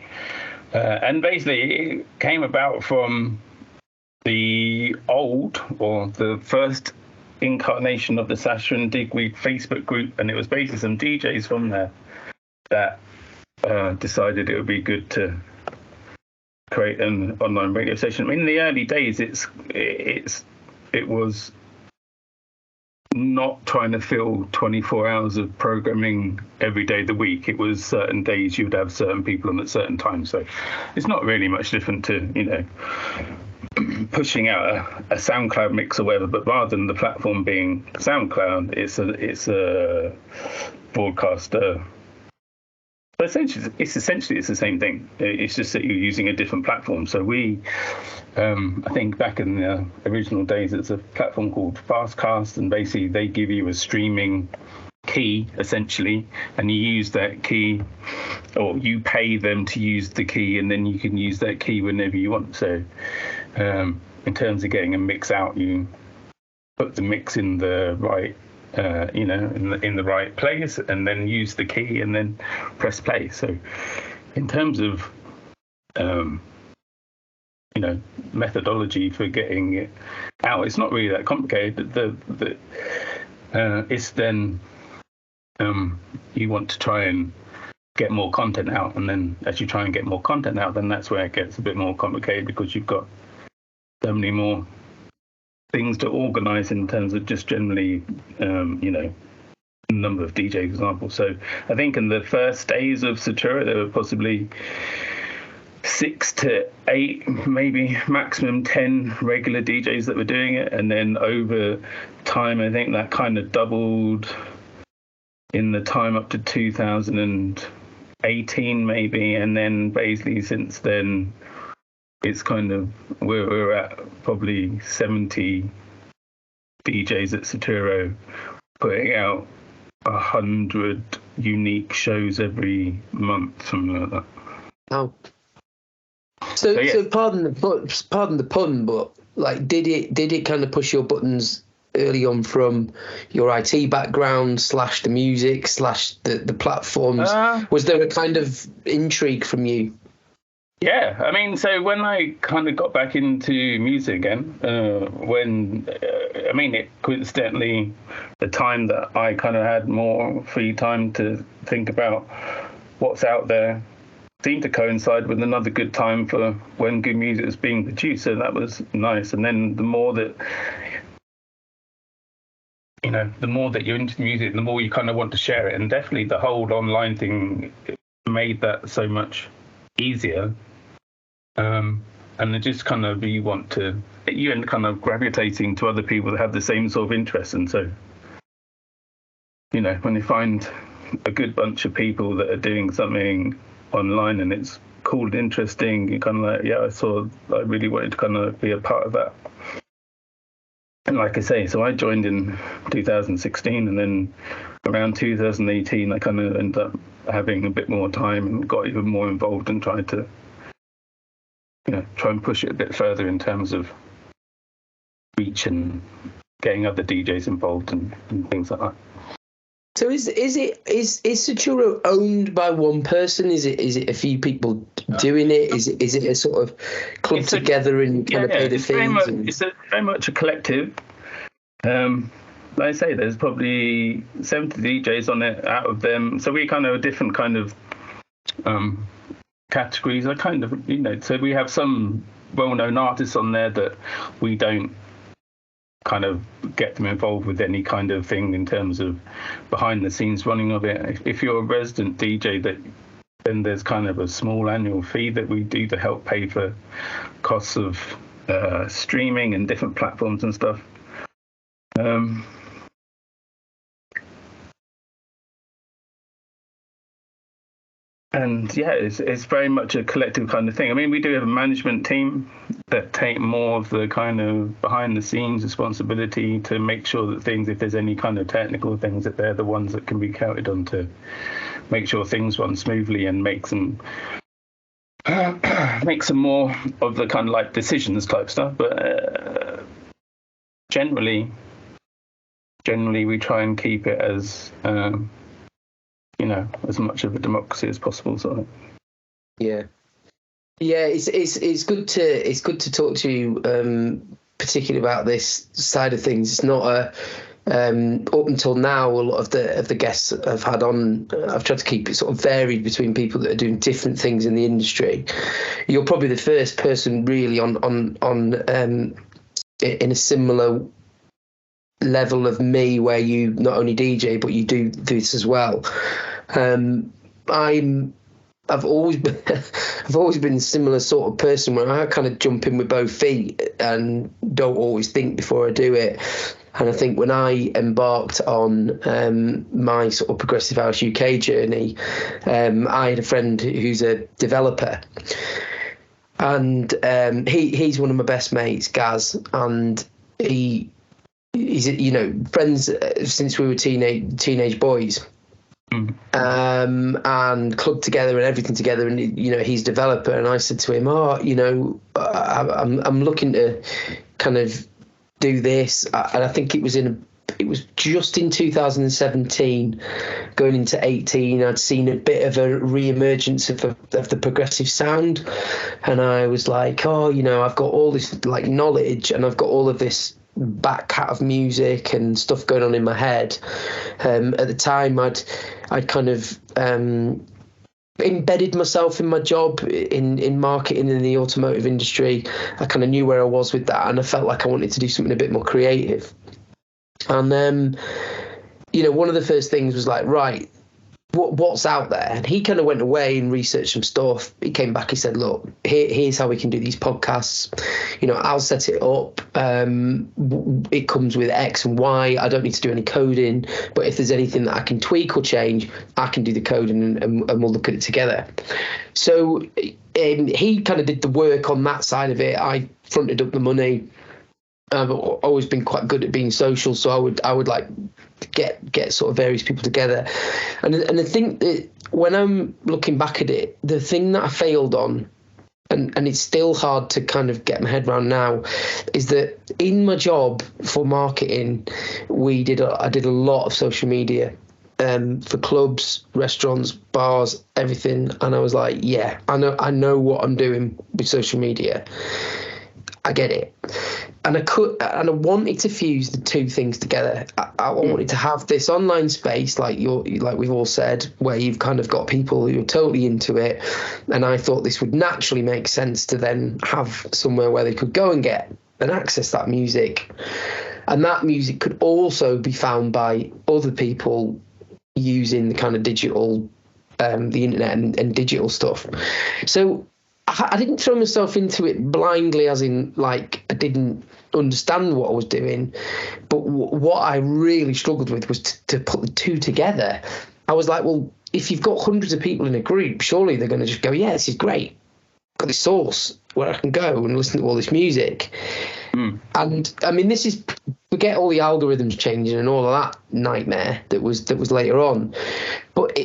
And basically, it came about from the first incarnation of the Sasha and Digweed Facebook group, and it was basically some DJs from there that decided it would be good to create an online radio station. I mean, in the early days, it was not trying to fill 24 hours of programming every day of the week. It was certain days you would have certain people on at certain times. So it's not really much different to, pushing out a SoundCloud mix or whatever, but rather than the platform being SoundCloud, it's a broadcaster. But essentially, it's the same thing. It's just that you're using a different platform. So we, I think back in the original days, it's a platform called Fastcast, and basically they give you a streaming key, essentially, and you use that key, or you pay them to use the key, and then you can use that key whenever you want. So in terms of getting a mix out, you put the mix in the right in the right place, and then use the key and then press play. So in terms of methodology for getting it out, it's not really that complicated. It's then you want to try and get more content out, and then as you try and get more content out, then that's where it gets a bit more complicated, because you've got so many more things to organize in terms of just generally, number of DJ examples. So I think in the first days of Saturo, there were possibly 6 to 8, maybe maximum 10 regular DJs that were doing it. And then over time, I think that kind of doubled in the time up to 2018, maybe. And then basically since then, it's kind of, we're at probably 70 DJs at Saturo, putting out 100 unique shows every month, something like that. Oh. So pardon the pun, but like, did it kind of push your buttons early on from your IT background / the music / the platforms? Was there a kind of intrigue from you? Yeah, I mean, so when I kind of got back into music again, it coincidentally, the time that I kind of had more free time to think about what's out there seemed to coincide with another good time for when good music was being produced. So that was nice. And then the more that you're into music, the more you kind of want to share it. And definitely the whole online thing made that so much easier. And it just kind of you end kind of gravitating to other people that have the same sort of interests. And so, when you find a good bunch of people that are doing something online and it's cool and interesting, you're kind of like, I really wanted to kind of be a part of that. And like I say, so I joined in 2016, and then around 2018, I kind of ended up having a bit more time and got even more involved and tried to try and push it a bit further in terms of reach and getting other DJs involved and things like that. So is Saturo owned by one person? Is it a few people doing it? Is it a sort of club together and kind of pay the fees? It's very much a collective. Like I say, there's probably 70 DJs on it out of them. So we kind of a different kind of categories. I kind of, so we have some well-known artists on there that we don't kind of get them involved with any kind of thing in terms of behind the scenes running of it. If you're a resident DJ, then there's kind of a small annual fee that we do to help pay for costs of streaming and different platforms and stuff. And yeah, it's very much a collective kind of thing. I mean, we do have a management team that take more of the kind of behind the scenes responsibility to make sure that things, if there's any kind of technical things, that they're the ones that can be counted on to make sure things run smoothly and make some more of the kind of like decisions type stuff. But generally we try and keep it as as much of a democracy as possible, sort of. Yeah, it's good to talk to you, particularly about this side of things. It's not up until now, a lot of the guests I've had on, I've tried to keep it sort of varied between people that are doing different things in the industry. You're probably the first person really on in a similar level of me, where you not only DJ but you do this as well. I've always been a similar sort of person where I kind of jump in with both feet and don't always think before I do it. And I think when I embarked on my sort of progressive house UK journey, I had a friend who's a developer, and he's one of my best mates, Gaz, and he's friends since we were teenage boys. And clubbed together and everything together, and he's a developer. And I said to him, I'm looking to kind of do this, and I think it was just in 2017 going into 18, I'd seen a bit of a re-emergence of the progressive sound, and I was like, I've got all this like knowledge, and I've got all of this back cat of music and stuff going on in my head. At the time, I'd kind of embedded myself in my job in marketing in the automotive industry. I kind of knew where I was with that, and I felt like I wanted to do something a bit more creative. And then, one of the first things was like, right, what's out there? And he kind of went away and researched some stuff. He came back, he said, look, here's how we can do these podcasts. I'll set it up. It comes with X and Y. I don't need to do any coding, but if there's anything that I can tweak or change, I can do the coding and we'll look at it together. So he kind of did the work on that side of it. I fronted up the money. I've always been quite good at being social, so I would like get sort of various people together, and I think that when I'm looking back at it, the thing that I failed on and it's still hard to kind of get my head around now, is that in my job for marketing, I did a lot of social media for clubs, restaurants, bars, everything. And I was like, yeah, I know what I'm doing with social media. I get it. And I wanted to fuse the two things together. I wanted to have this online space, like we've all said, where you've kind of got people who are totally into it. And I thought this would naturally make sense to then have somewhere where they could go and get and access that music. And that music could also be found by other people using the kind of digital, the internet and digital stuff. So I didn't throw myself into it blindly, as in, like, I didn't understand what I was doing. But what I really struggled with was to put the two together. I was like, well, if you've got hundreds of people in a group, surely they're going to just go, yeah, this is great. I've got this source where I can go and listen to all this music. And I mean, this is, forget all the algorithms changing and all of that nightmare that was later on. But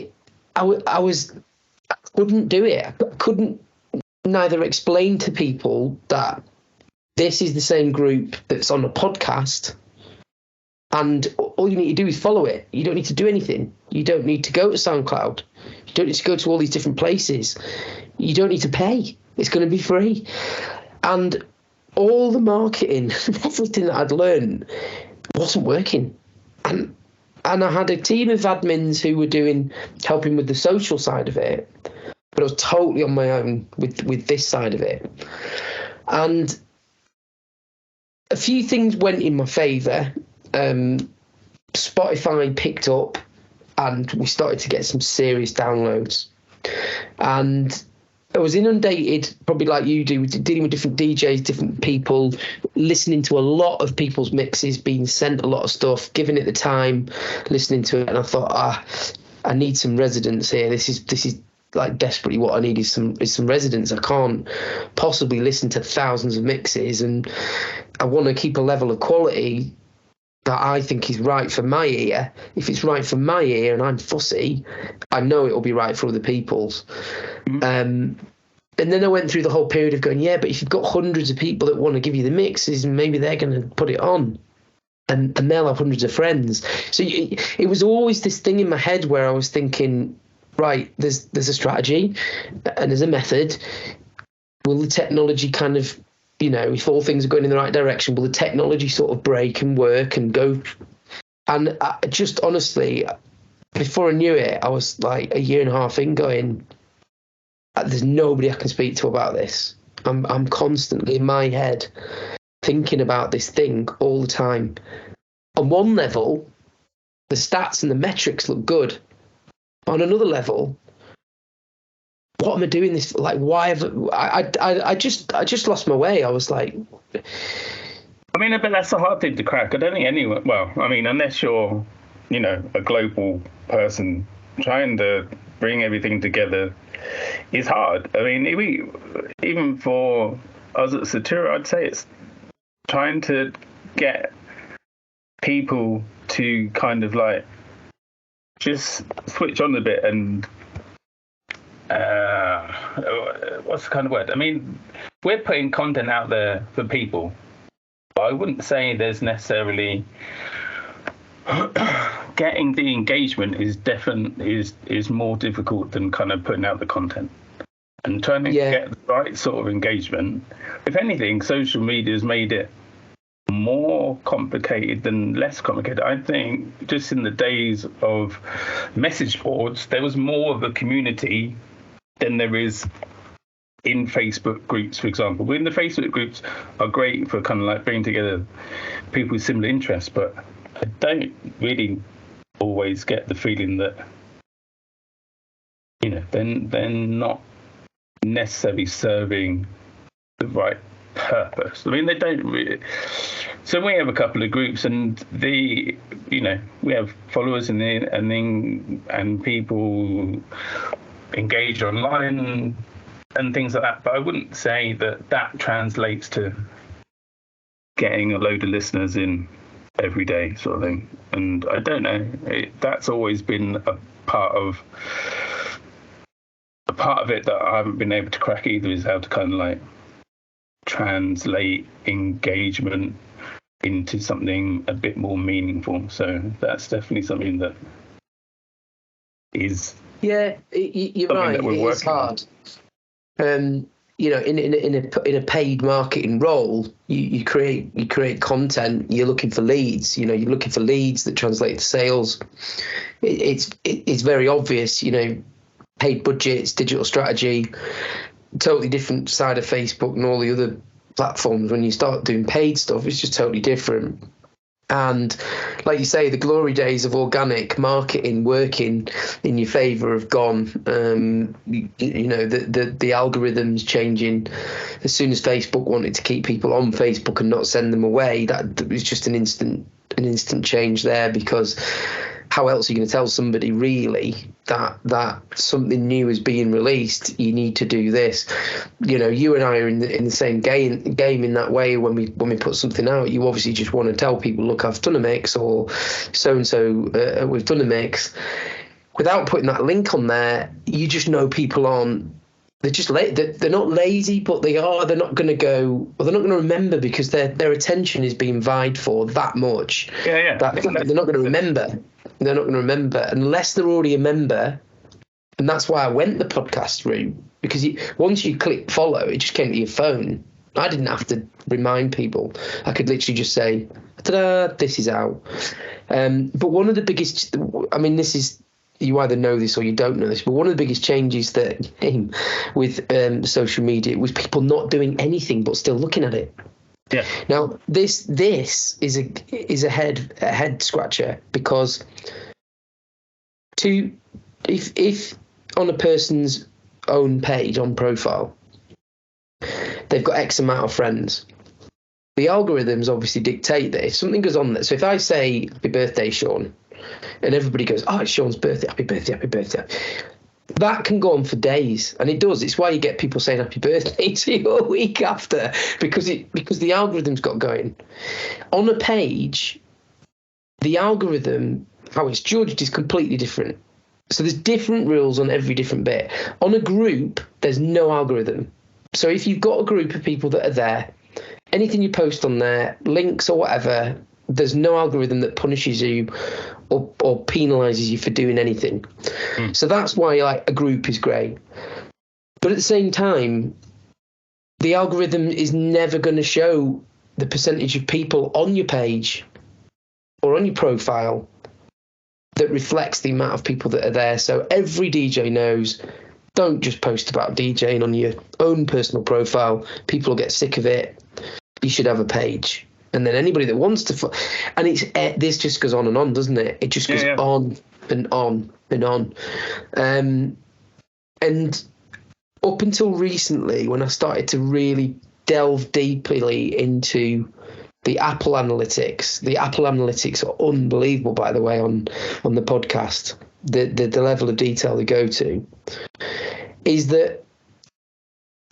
I couldn't do it. I couldn't neither explain to people that this is the same group that's on a podcast, and all you need to do is follow it. You don't need to do anything. You don't need to go to SoundCloud. You don't need to go to all these different places. You don't need to pay. It's going to be free. And all the marketing, everything that I'd learned wasn't working. And I had a team of admins who were helping with the social side of it, but I was totally on my own with this side of it. And a few things went in my favour. Spotify picked up and we started to get some serious downloads. And I was inundated, probably like you do, dealing with different DJs, different people, listening to a lot of people's mixes, being sent a lot of stuff, giving it the time, listening to it. And I thought, I need some residence here. This is like desperately what I need is some residence. I can't possibly listen to thousands of mixes, and I want to keep a level of quality that I think is right for my ear. If it's right for my ear and I'm fussy, I know it will be right for other people's. And then I went through the whole period of going, yeah, but if you've got hundreds of people that want to give you the mixes, maybe they're going to put it on. And they'll have hundreds of friends. So it was always this thing in my head where I was thinking, right, there's a strategy and there's a method. Will the technology kind of, if all things are going in the right direction, will the technology sort of break and work and go? And I just honestly, before I knew it, I was like a year and a half in going, there's nobody I can speak to about this. I'm constantly in my head thinking about this thing all the time. On one level, the stats and the metrics look good. On another level, what am I doing this? Like, why have I just lost my way? I was like, I mean, but that's a hard thing to crack. I don't think anyone. Well, I mean, unless you're, a global person, trying to bring everything together is hard. I mean, even for us at Saturo, I'd say it's trying to get people to kind of like just switch on a bit and what's the kind of word? I mean, we're putting content out there for people, but I wouldn't say there's necessarily getting the engagement is more difficult than kind of putting out the content and trying to get the right sort of engagement. If anything, social media has made it more complicated than less complicated. I think just in the days of message boards, there was more of a community than there is in Facebook groups, for example. In the Facebook groups are great for kind of like bringing together people with similar interests, but I don't really always get the feeling that, they're not necessarily serving the right purpose. I mean, they don't really. So we have a couple of groups, and we have followers and people engage online and things like that. But I wouldn't say that translates to getting a load of listeners in every day, sort of thing. And I don't know. That's always been a part of part of it that I haven't been able to crack either is how to kind of like translate engagement into something a bit more meaningful. So that's definitely something that is you're right. That we're it is working hard. You know, in a paid marketing role, you create content. You're looking for leads. You know, you're looking for leads that translate to sales. It's very obvious. You know, paid budgets, digital strategy, totally different side of Facebook and all the other platforms. When you start doing paid stuff, it's just totally different. And like you say, the glory days of organic marketing working in your favour have gone. You know, the algorithms changing. As soon as Facebook wanted to keep people on Facebook and not send them away, that was just an instant change there, because how else are you going to tell somebody really that something new is being released? You need to do this. You know, you and I are in the same game in that way. When we put something out, you obviously just want to tell people, look, I've done a mix, or so and so we've done a mix. Without putting that link on there, you just know people aren't. They're just they're not lazy, but they are. They're not going to go. Well, they're not going to remember, because their attention is being vied for that much. Yeah. They're not going to remember. They're not going to remember unless they're already a member. And that's why I went the podcast route, because once you click follow, it just came to your phone. I didn't have to remind people. I could literally just say, ta-da, this is out. But one of the biggest, I mean, this is, you either know this or you don't know this, but one of the biggest changes that came with social media was people not doing anything but still looking at it. Yeah. Now this is a head scratcher, because if on a person's own page on profile they've got X amount of friends, the algorithms obviously dictate that if something goes on there. So if I say happy birthday, Shaun, and everybody goes, oh, it's Shaun's birthday, happy birthday, happy birthday, that can go on for days, and it does. It's why you get people saying happy birthday to you a week after, because the algorithm's got going. On a page, the algorithm, how it's judged, is completely different. So there's different rules on every different bit. On a group, there's no algorithm. So if you've got a group of people that are there, anything you post on there, links or whatever, there's no algorithm that punishes you or penalises you for doing anything. So that's why like a group is great. But at the same time, the algorithm is never going to show the percentage of people on your page or on your profile that reflects the amount of people that are there. So every DJ knows, don't just post about DJing on your own personal profile. People will get sick of it. You should have a page. And then anybody that wants to, and this just goes on and on, doesn't it? It just goes on and on and on. And up until recently, when I started to really delve deeply into the Apple Analytics are unbelievable, by the way, on the podcast. The level of detail they go to is that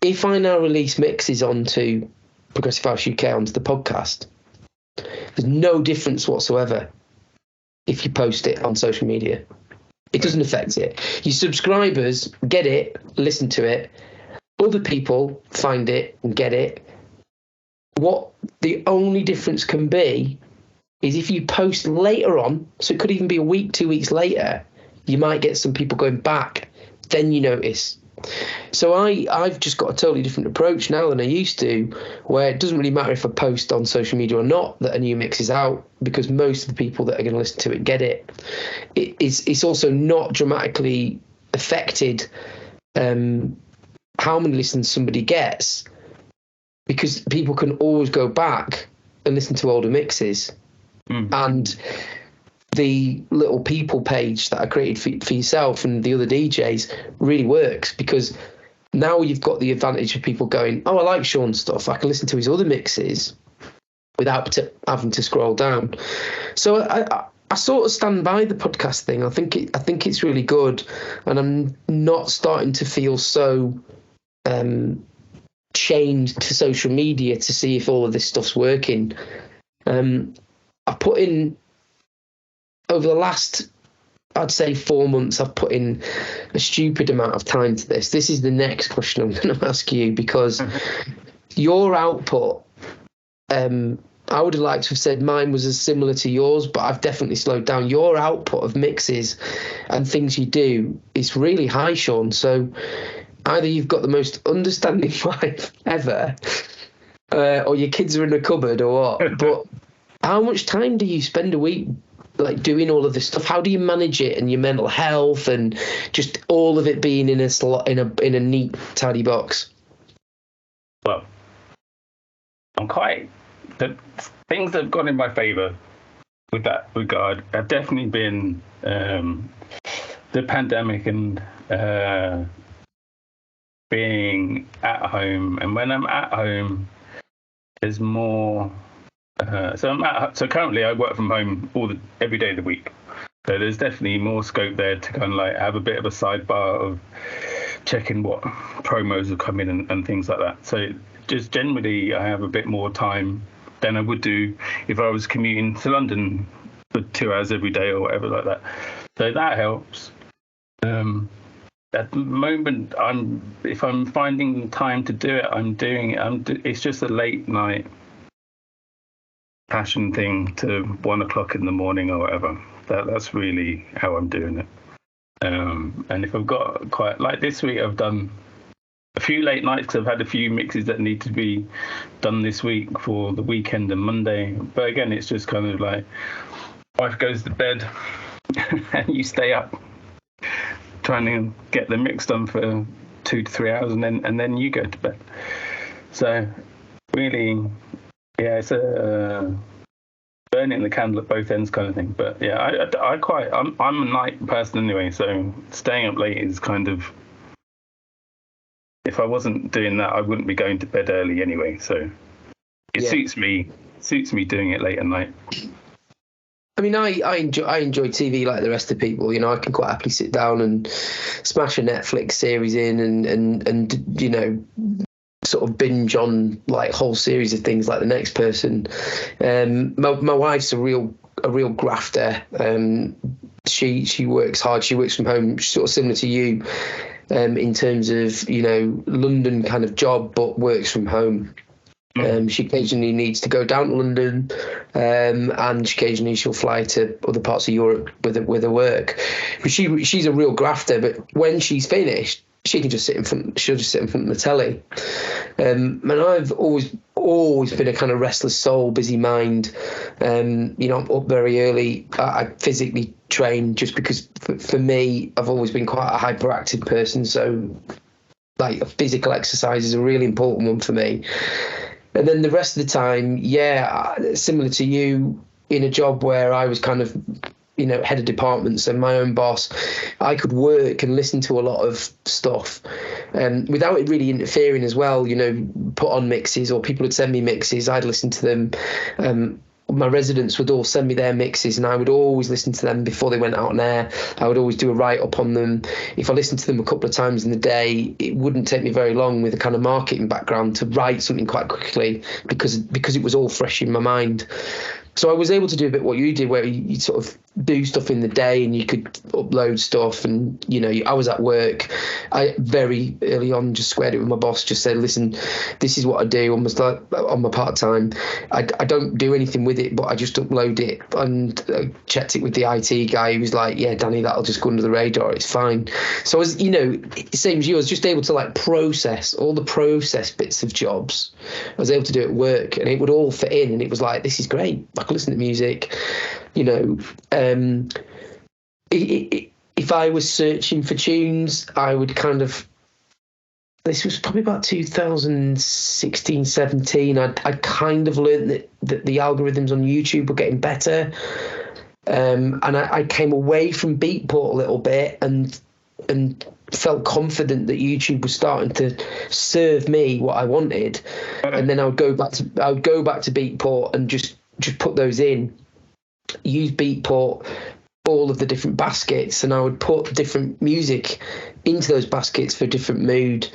if I now release mixes onto Progressive House UK onto the podcast, there's no difference whatsoever if you post it on social media. It doesn't affect it. Your subscribers get it, listen to it. Other people find it and get it. What the only difference can be is if you post later on, so it could even be a week, 2 weeks later, you might get some people going back. Then you notice. So I've just got a totally different approach now than I used to, where it doesn't really matter if I post on social media or not that a new mix is out, because most of the people that are going to listen to it get it. It's also not dramatically affected how many listens somebody gets, because people can always go back and listen to older mixes. And the little people page that I created for yourself and the other DJs really works, because now you've got the advantage of people going, oh, I like Shaun's stuff, I can listen to his other mixes without having to scroll down. So I sort of stand by the podcast thing. I think it's really good, and I'm not starting to feel so chained to social media to see if all of this stuff's working. I put in, over the last I'd say 4 months, I've put in a stupid amount of time to this. This is the next question I'm going to ask you, because your output, I would have liked to have said mine was as similar to yours, but I've definitely slowed down. Your output of mixes and things you do is really high, Shaun. So either you've got the most understanding wife ever, or your kids are in a cupboard, or what. But how much time do you spend a week like doing all of this stuff? How do you manage it, and your mental health, and just all of it being in a slot, in a neat, tidy box? Well, the things that have gone in my favour with that regard have definitely been the pandemic and being at home. And when I'm at home, there's more. So currently I work from home every day of the week. So there's definitely more scope there to kind of like have a bit of a sidebar of checking what promos have come in and things like that. So just generally I have a bit more time than I would do if I was commuting to London for 2 hours every day or whatever like that. So that helps. At the moment, if I'm finding time to do it, I'm doing it. It's just a late night passion thing to 1 o'clock in the morning or whatever. That's really how I'm doing it. And if I've got quite, like this week, I've done a few late nights because I've had a few mixes that need to be done this week for the weekend and Monday. But again, it's just kind of like wife goes to bed and you stay up trying to get the mix done for 2 to 3 hours, and then you go to bed. So really, yeah, it's a burning the candle at both ends kind of thing. But yeah, I'm a night person anyway, so staying up late is kind of, if I wasn't doing that, I wouldn't be going to bed early anyway. So it suits me doing it late at night. I mean, I enjoy TV like the rest of people. You know, I can quite happily sit down and smash a Netflix series in and you know, sort of binge on like whole series of things like the next person. My wife's a real grafter. She works hard. She works from home, sort of similar to you, in terms of, you know, London kind of job, but works from home. She occasionally needs to go down to London, and occasionally she'll fly to other parts of Europe with her work. But she's a real grafter. But when she's finished, she can just sit in front. She'll just sit in front of the telly. And I've always been a kind of restless soul, busy mind. You know, I'm up very early. I physically train just because for me, I've always been quite a hyperactive person. So, like, physical exercise is a really important one for me. And then the rest of the time, similar to you, in a job where I was kind of, you know, head of departments and my own boss, I could work and listen to a lot of stuff without it really interfering as well. You know, put on mixes, or people would send me mixes, I'd listen to them. My residents would all send me their mixes, and I would always listen to them before they went out on air. I would always do a write-up on them. If I listened to them a couple of times in the day, it wouldn't take me very long with a kind of marketing background to write something quite quickly because it was all fresh in my mind. So I was able to do a bit what you did, where you sort of do stuff in the day and you could upload stuff. And, you know, I was at work. I very early on just squared it with my boss, just said, listen, this is what I do almost like on my part-time. I don't do anything with it, but I just upload it. And I checked it with the IT guy. He was like, yeah, Danny, that'll just go under the radar. It's fine. So I was, you know, same as you, I was just able to like process all the process bits of jobs. I was able to do it at work, and it would all fit in. And it was like, this is great. I can listen to music, you know. If I was searching for tunes, I would kind of, this was probably about 2016, 17. I kind of learned that the algorithms on YouTube were getting better. And I came away from Beatport a little bit and felt confident that YouTube was starting to serve me what I wanted. And then I would go back to Beatport and just put those in, use Beatport, all of the different baskets, and I would put different music into those baskets for different mood.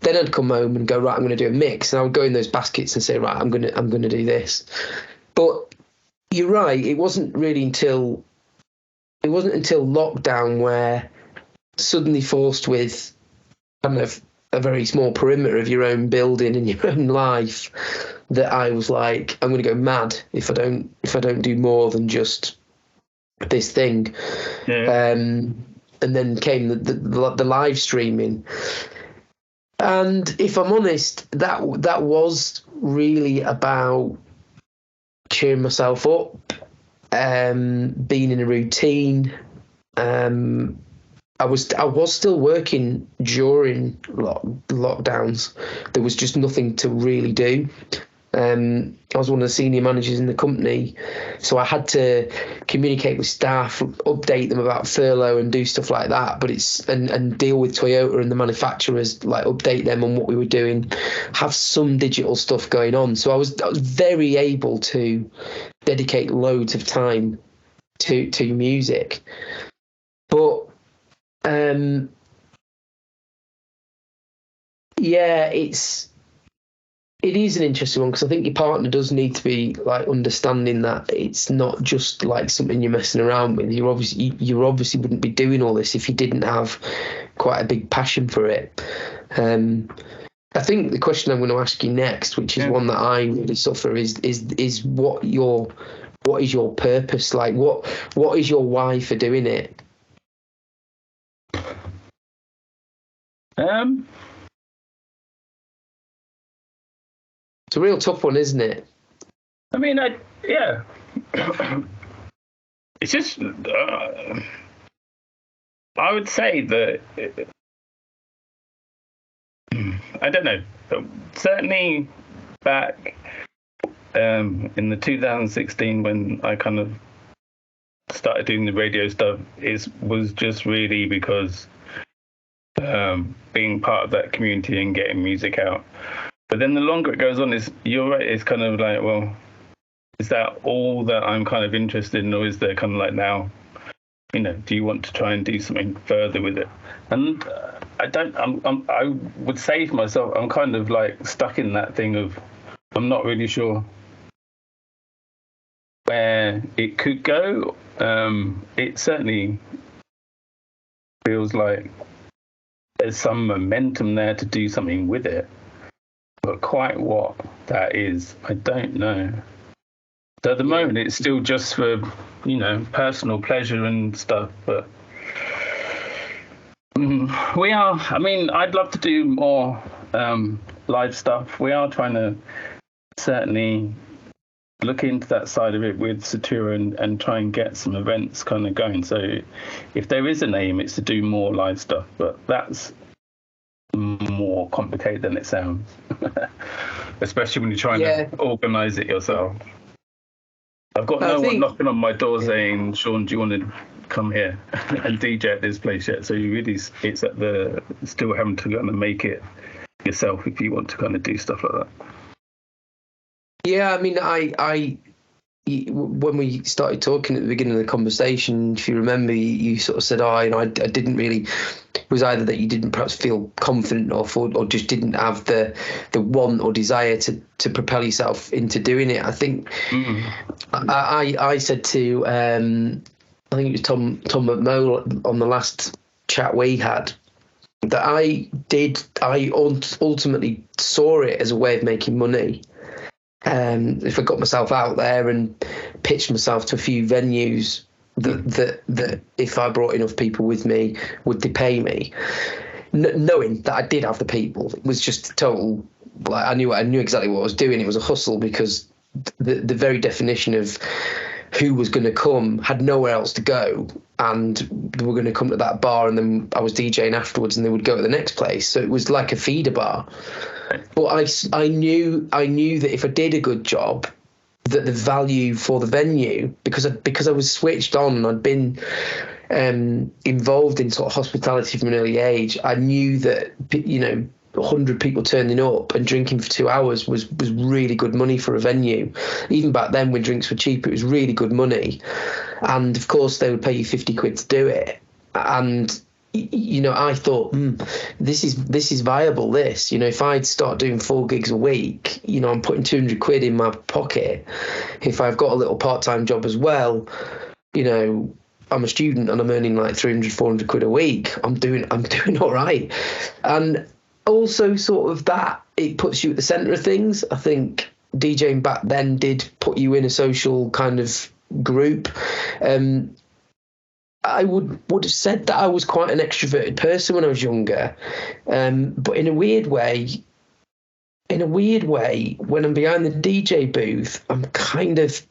Then I'd come home and go, right, I'm going to do a mix, and I would go in those baskets and say, right, I'm going to do this. But you're right, it wasn't really until it wasn't until lockdown where suddenly forced with kind of a very small perimeter of your own building and your own life that I was like, I'm going to go mad if I don't do more than just this thing. Yeah. And then came the live streaming. And if I'm honest, that was really about cheering myself up, being in a routine. I was still working during lockdowns. There was just nothing to really do. I was one of the senior managers in the company, so I had to communicate with staff, update them about furlough and do stuff like that. But and deal with Toyota and the manufacturers, like update them on what we were doing, have some digital stuff going on. So I was very able to dedicate loads of time to music. But yeah, it is an interesting one because I think your partner does need to be like understanding that it's not just like something you're messing around with. You obviously wouldn't be doing all this if you didn't have quite a big passion for it. I think the question I'm going to ask you next, which is one that I really suffer, is what is your purpose? Like what is your why for doing it? It's a real tough one, isn't it? I mean, yeah. It's just, I would say that, I don't know, certainly back in the 2016 when I kind of started doing the radio stuff, was just really because being part of that community and getting music out. But then the longer it goes on, you're right, it's kind of like, well, is that all that I'm kind of interested in, or is there kind of like now, do you want to try and do something further with it? And I would say to myself, I'm kind of like stuck in that thing of, I'm not really sure where it could go. It certainly feels like there's some momentum there to do something with it. But quite what that is, I don't know. So at the moment, it's still just for, personal pleasure and stuff. But I'd love to do more live stuff. We are trying to certainly look into that side of it with Saturo and try and get some events kind of going. So if there is an aim, it's to do more live stuff. But that's more complicated than it sounds, especially when you're trying to organise it yourself. I've got no one knocking on my door saying, Shaun, do you want to come here and DJ at this place yet? So you really, it's at the still having to kind of make it yourself if you want to kind of do stuff like that. Yeah, I mean, I when we started talking at the beginning of the conversation, if you remember, you sort of said, I didn't really, it was either that you didn't perhaps feel confident enough or just didn't have the want or desire to propel yourself into doing it. I think I said to, I think it was Tom McMullen on the last chat we had, that I ultimately saw it as a way of making money. If I got myself out there and pitched myself to a few venues that if I brought enough people with me, would they pay me? Knowing that I did have the people, it was just total, like I knew exactly what I was doing. It was a hustle because the very definition of who was going to come had nowhere else to go, and they were going to come to that bar, and then I was DJing afterwards, and they would go to the next place. So it was like a feeder bar. But I knew that if I did a good job, that the value for the venue, because I was switched on and I'd been involved in sort of hospitality from an early age, I knew that 100 people turning up and drinking for 2 hours was really good money for a venue. Even back then, when drinks were cheap, it was really good money. And of course, they would pay you 50 quid to do it. And I thought, this is viable. This, if I'd start doing 4 gigs a week, I'm putting 200 quid in my pocket. If I've got a little part-time job as well, I'm a student and I'm earning like 300, 400 quid a week. I'm doing all right. And also sort of that, it puts you at the centre of things. I think DJing back then did put you in a social kind of group. I would have said that I was quite an extroverted person when I was younger. But in a weird way, when I'm behind the DJ booth, I'm kind of,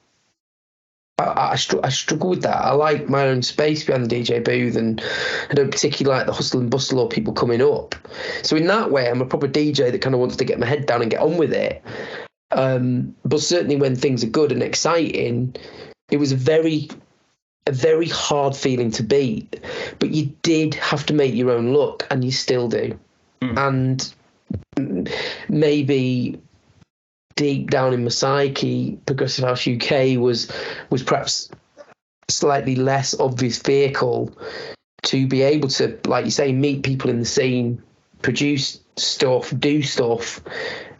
I struggle with that. I like my own space behind the DJ booth, and I don't particularly like the hustle and bustle or people coming up. So in that way, I'm a proper DJ that kind of wants to get my head down and get on with it. But certainly when things are good and exciting, it was a very hard feeling to beat. But you did have to make your own luck, and you still do. And maybe deep down in my psyche, Progressive House UK was perhaps a slightly less obvious vehicle to be able to, like you say, meet people in the scene, produce stuff, do stuff,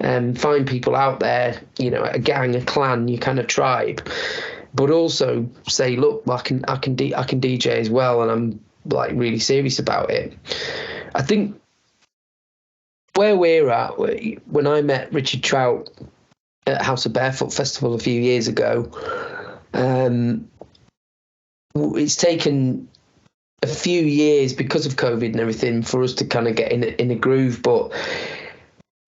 find people out there, you know, a gang, a clan, your kind of tribe, but also say, look, I can DJ as well, and I'm like really serious about it. I think where we're at, when I met Richard Trout at House of Barefoot Festival a few years ago, it's taken a few years because of COVID and everything for us to kind of get in a groove, but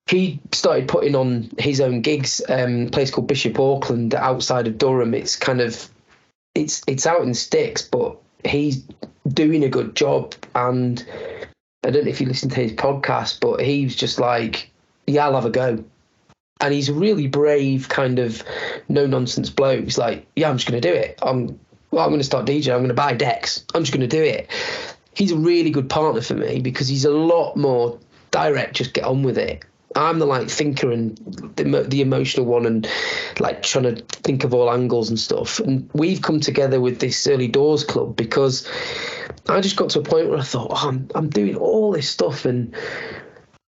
he started putting on his own gigs, a place called Bishop Auckland outside of Durham. It's kind of, it's out in the sticks, but he's doing a good job. And I don't know if you listen to his podcast, but he was just like, yeah, I'll have a go. And he's a really brave, kind of no-nonsense bloke. He's like, yeah, I'm just going to do it. I'm going to start DJing. I'm going to buy decks. I'm just going to do it. He's a really good partner for me because he's a lot more direct, just get on with it. I'm the like thinker and the emotional one, and like trying to think of all angles and stuff. And we've come together with this Early Doors Club because I just got to a point where I thought, I'm doing all this stuff, and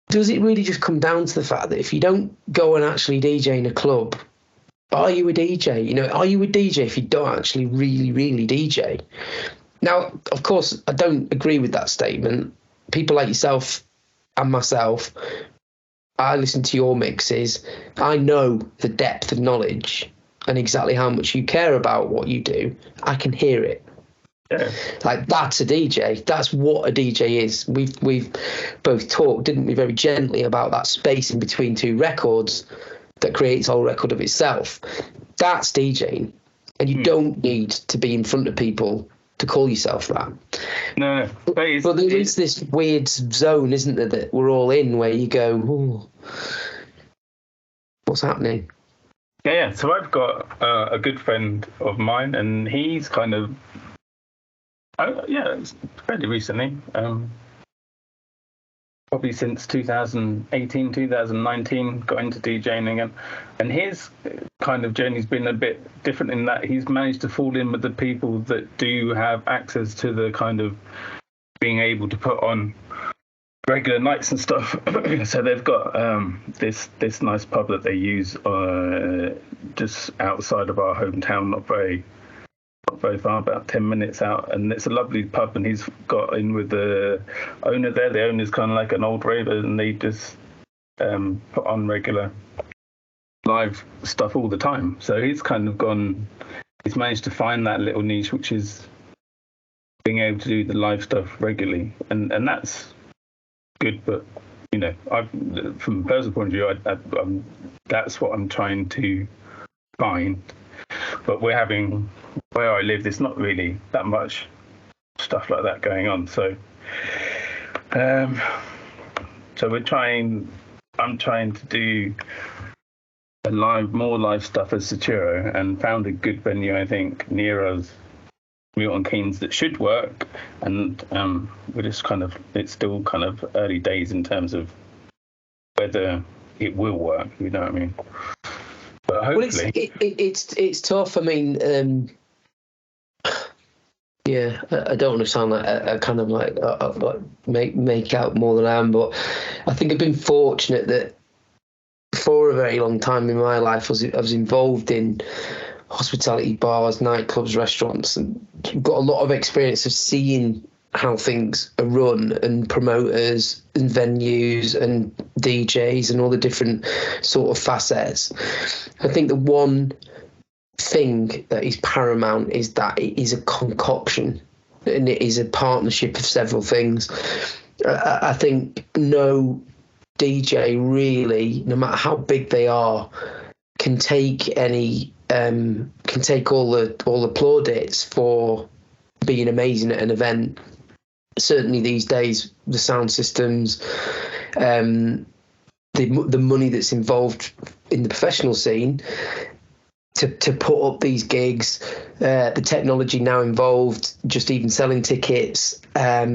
does it really just come down to the fact that if you don't go and actually DJ in a club, are you a DJ? You know, are you a DJ if you don't actually really, really DJ? Now, of course, I don't agree with that statement. People like yourself and myself, I listen to your mixes. I know the depth of knowledge and exactly how much you care about what you do. I can hear it. Yeah. Like, that's a DJ. That's what a DJ is. We've both talked, didn't we, very gently about that space in between two records that creates a whole record of itself. That's DJing. And you don't need to be in front of people to call yourself that. No. But there is this weird zone, isn't there, that we're all in, where you go, ooh, what's happening? Yeah. So I've got a good friend of mine, and he's kind of, it's fairly recently, probably since 2018, 2019, got into DJing again. And his kind of journey's been a bit different in that he's managed to fall in with the people that do have access to the kind of being able to put on regular nights and stuff. So they've got this nice pub that they use just outside of our hometown, not very far, about 10 minutes out, and it's a lovely pub, and he's got in with the owner there. The owner's kind of like an old raver, and they just put on regular live stuff all the time. So he's kind of he's managed to find that little niche, which is being able to do the live stuff regularly, and that's good. But you know, from a personal point of view, that's what I'm trying to find. But where I live, there's not really that much stuff like that going on. So, I'm trying to do more live stuff as Saturo, and found a good venue, I think, near us, Milton Keynes, that should work. And we're just it's still kind of early days in terms of whether it will work. You know what I mean? But hopefully, it's tough. I mean, yeah, I don't want to sound like a kind of like make out more than I am, but I think I've been fortunate that for a very long time in my life I was involved in hospitality, bars, nightclubs, restaurants, and got a lot of experience of seeing how things are run, and promoters and venues and DJs and all the different sort of facets. I think the one thing that is paramount is that it is a concoction and it is a partnership of several things. I think no DJ really, no matter how big they are, can take all the plaudits for being amazing at an event. Certainly these days, the sound systems, the money that's involved in the professional scene to put up these gigs, the technology now involved, just even selling tickets. I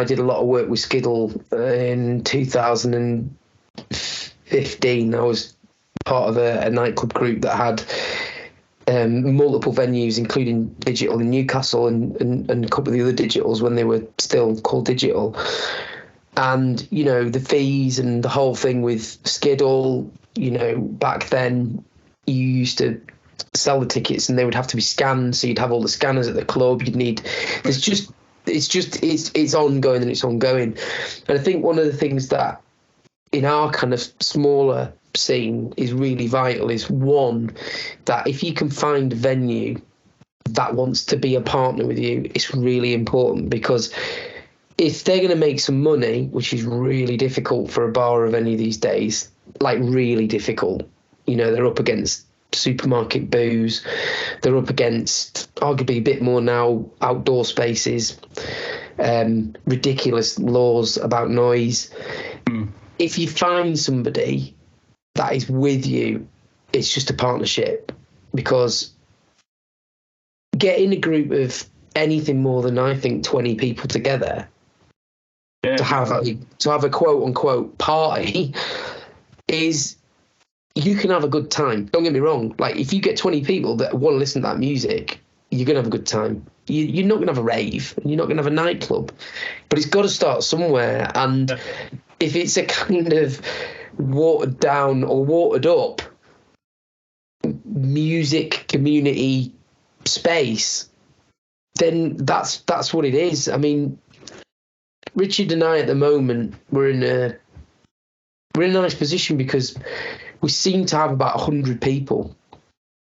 did a lot of work with Skiddle in 2015. I was part of a nightclub group that had multiple venues, including Digital in Newcastle and a couple of the other Digitals when they were still called Digital. And, the fees and the whole thing with Skiddle, back then you used to sell the tickets and they would have to be scanned. So you'd have all the scanners at the club. It's ongoing and it's ongoing. And I think one of the things that in our kind of smaller scene is really vital is, one, that if you can find a venue that wants to be a partner with you, it's really important, because if they're going to make some money, which is really difficult for a bar or a venue these days, like really difficult, they're up against supermarket booze, they're up against arguably a bit more now outdoor spaces, ridiculous laws about noise. If you find somebody that is with you, it's just a partnership, because getting a group of anything more than, I think, 20 people together to have a quote unquote party is, you can have a good time. Don't get me wrong. Like, if you get 20 people that want to listen to that music, you're going to have a good time. You're not going to have a rave, and you're not going to have a nightclub, but it's got to start somewhere. And if it's a kind of watered down or watered up music community space, then that's what it is. I mean, Richard and I at the moment, we're in a nice position because we seem to have about 100 people.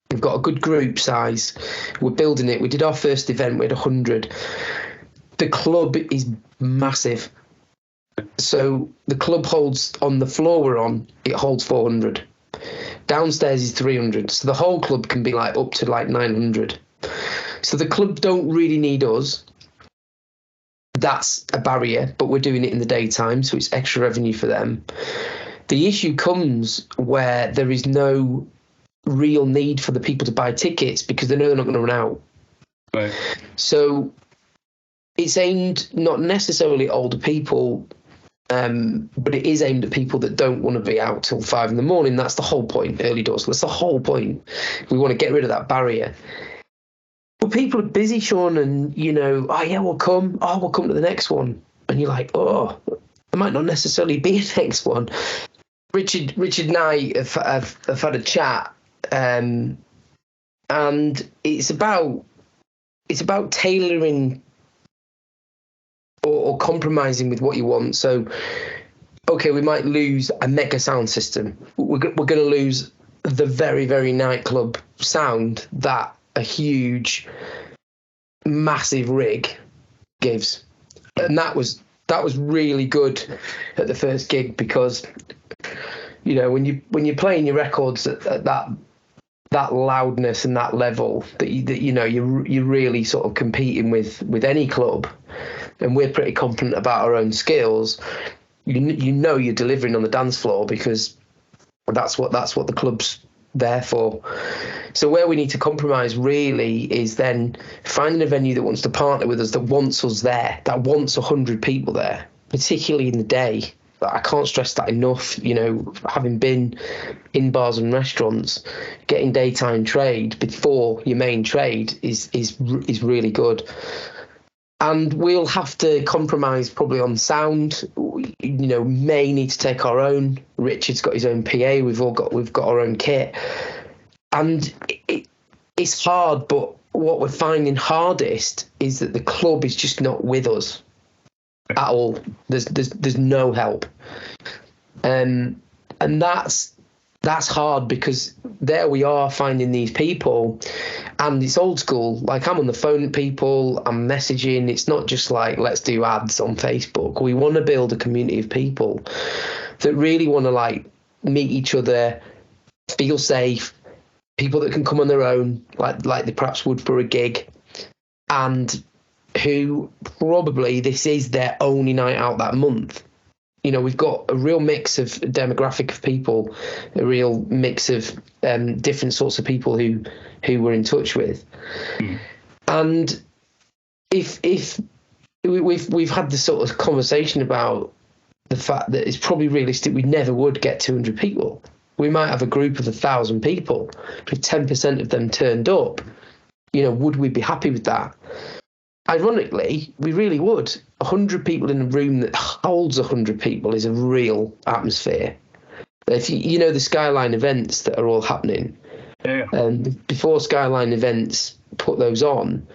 We've got a good group size. We're building it. We did our first event with 100. The club is massive. So the club holds, on the floor we're on, it holds 400. Downstairs is 300. So the whole club can be like up to like 900. So the club don't really need us. That's a barrier, but we're doing it in the daytime, so it's extra revenue for them. The issue comes where there is no real need for the people to buy tickets because they know they're not going to run out. Right. So it's aimed not necessarily at older people, but it is aimed at people that don't want to be out till 5 a.m. That's the whole point, early doors. That's the whole point. We want to get rid of that barrier. But people are busy, Shaun, and, oh, yeah, we'll come to the next one. And you're like, oh, there might not necessarily be a next one. Richard and I have had a chat, and it's about tailoring or compromising with what you want. So, okay, we might lose a mega sound system. We're going to lose the very, very nightclub sound that a huge, massive rig gives. And that was really good at the first gig, because when you're playing your records at that loudness and that level, that you're really sort of competing with any club, and we're pretty confident about our own skills. You're delivering on the dance floor, because that's what the club's there for. So where we need to compromise really is then finding a venue that wants to partner with us, that wants us there, that wants 100 people there, particularly in the day. I can't stress that enough. Having been in bars and restaurants, getting daytime trade before your main trade is really good. And we'll have to compromise probably on sound. May need to take our own. Richard's got his own PA. We've got our own kit. And it's hard, but what we're finding hardest is that the club is just not with us at all. There's no help, and that's hard, because there we are finding these people, and it's old school. Like, I'm on the phone with people, I'm messaging. It's not just like, let's do ads on Facebook. We want to build a community of people that really want to like meet each other, feel safe, people that can come on their own, like they perhaps would for a gig, and who probably this is their only night out that month. You know, we've got a real mix of demographic of people, a real mix of different sorts of people who we're in touch with. And if we've had this sort of conversation about the fact that it's probably realistic we never would get 200 people. We might have a group of 1,000 people. If 10% of them turned up, you know, would we be happy with that? Ironically, we really would. 100 people in a room that holds 100 people is a real atmosphere. If you know the Skyline events that are all happening, before Skyline events put those on,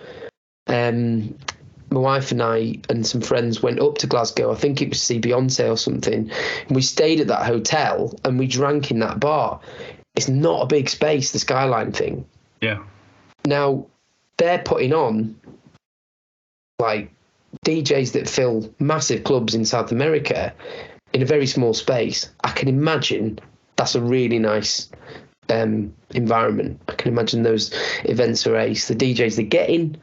my wife and I and some friends went up to Glasgow. I think it was to see Beyonce or something. And we stayed at that hotel and we drank in that bar. It's not a big space, the Skyline thing. Yeah. Now, they're putting on like DJs that fill massive clubs in South America in a very small space. I can imagine that's a really nice environment. I can imagine those events are ace. The DJs that get in,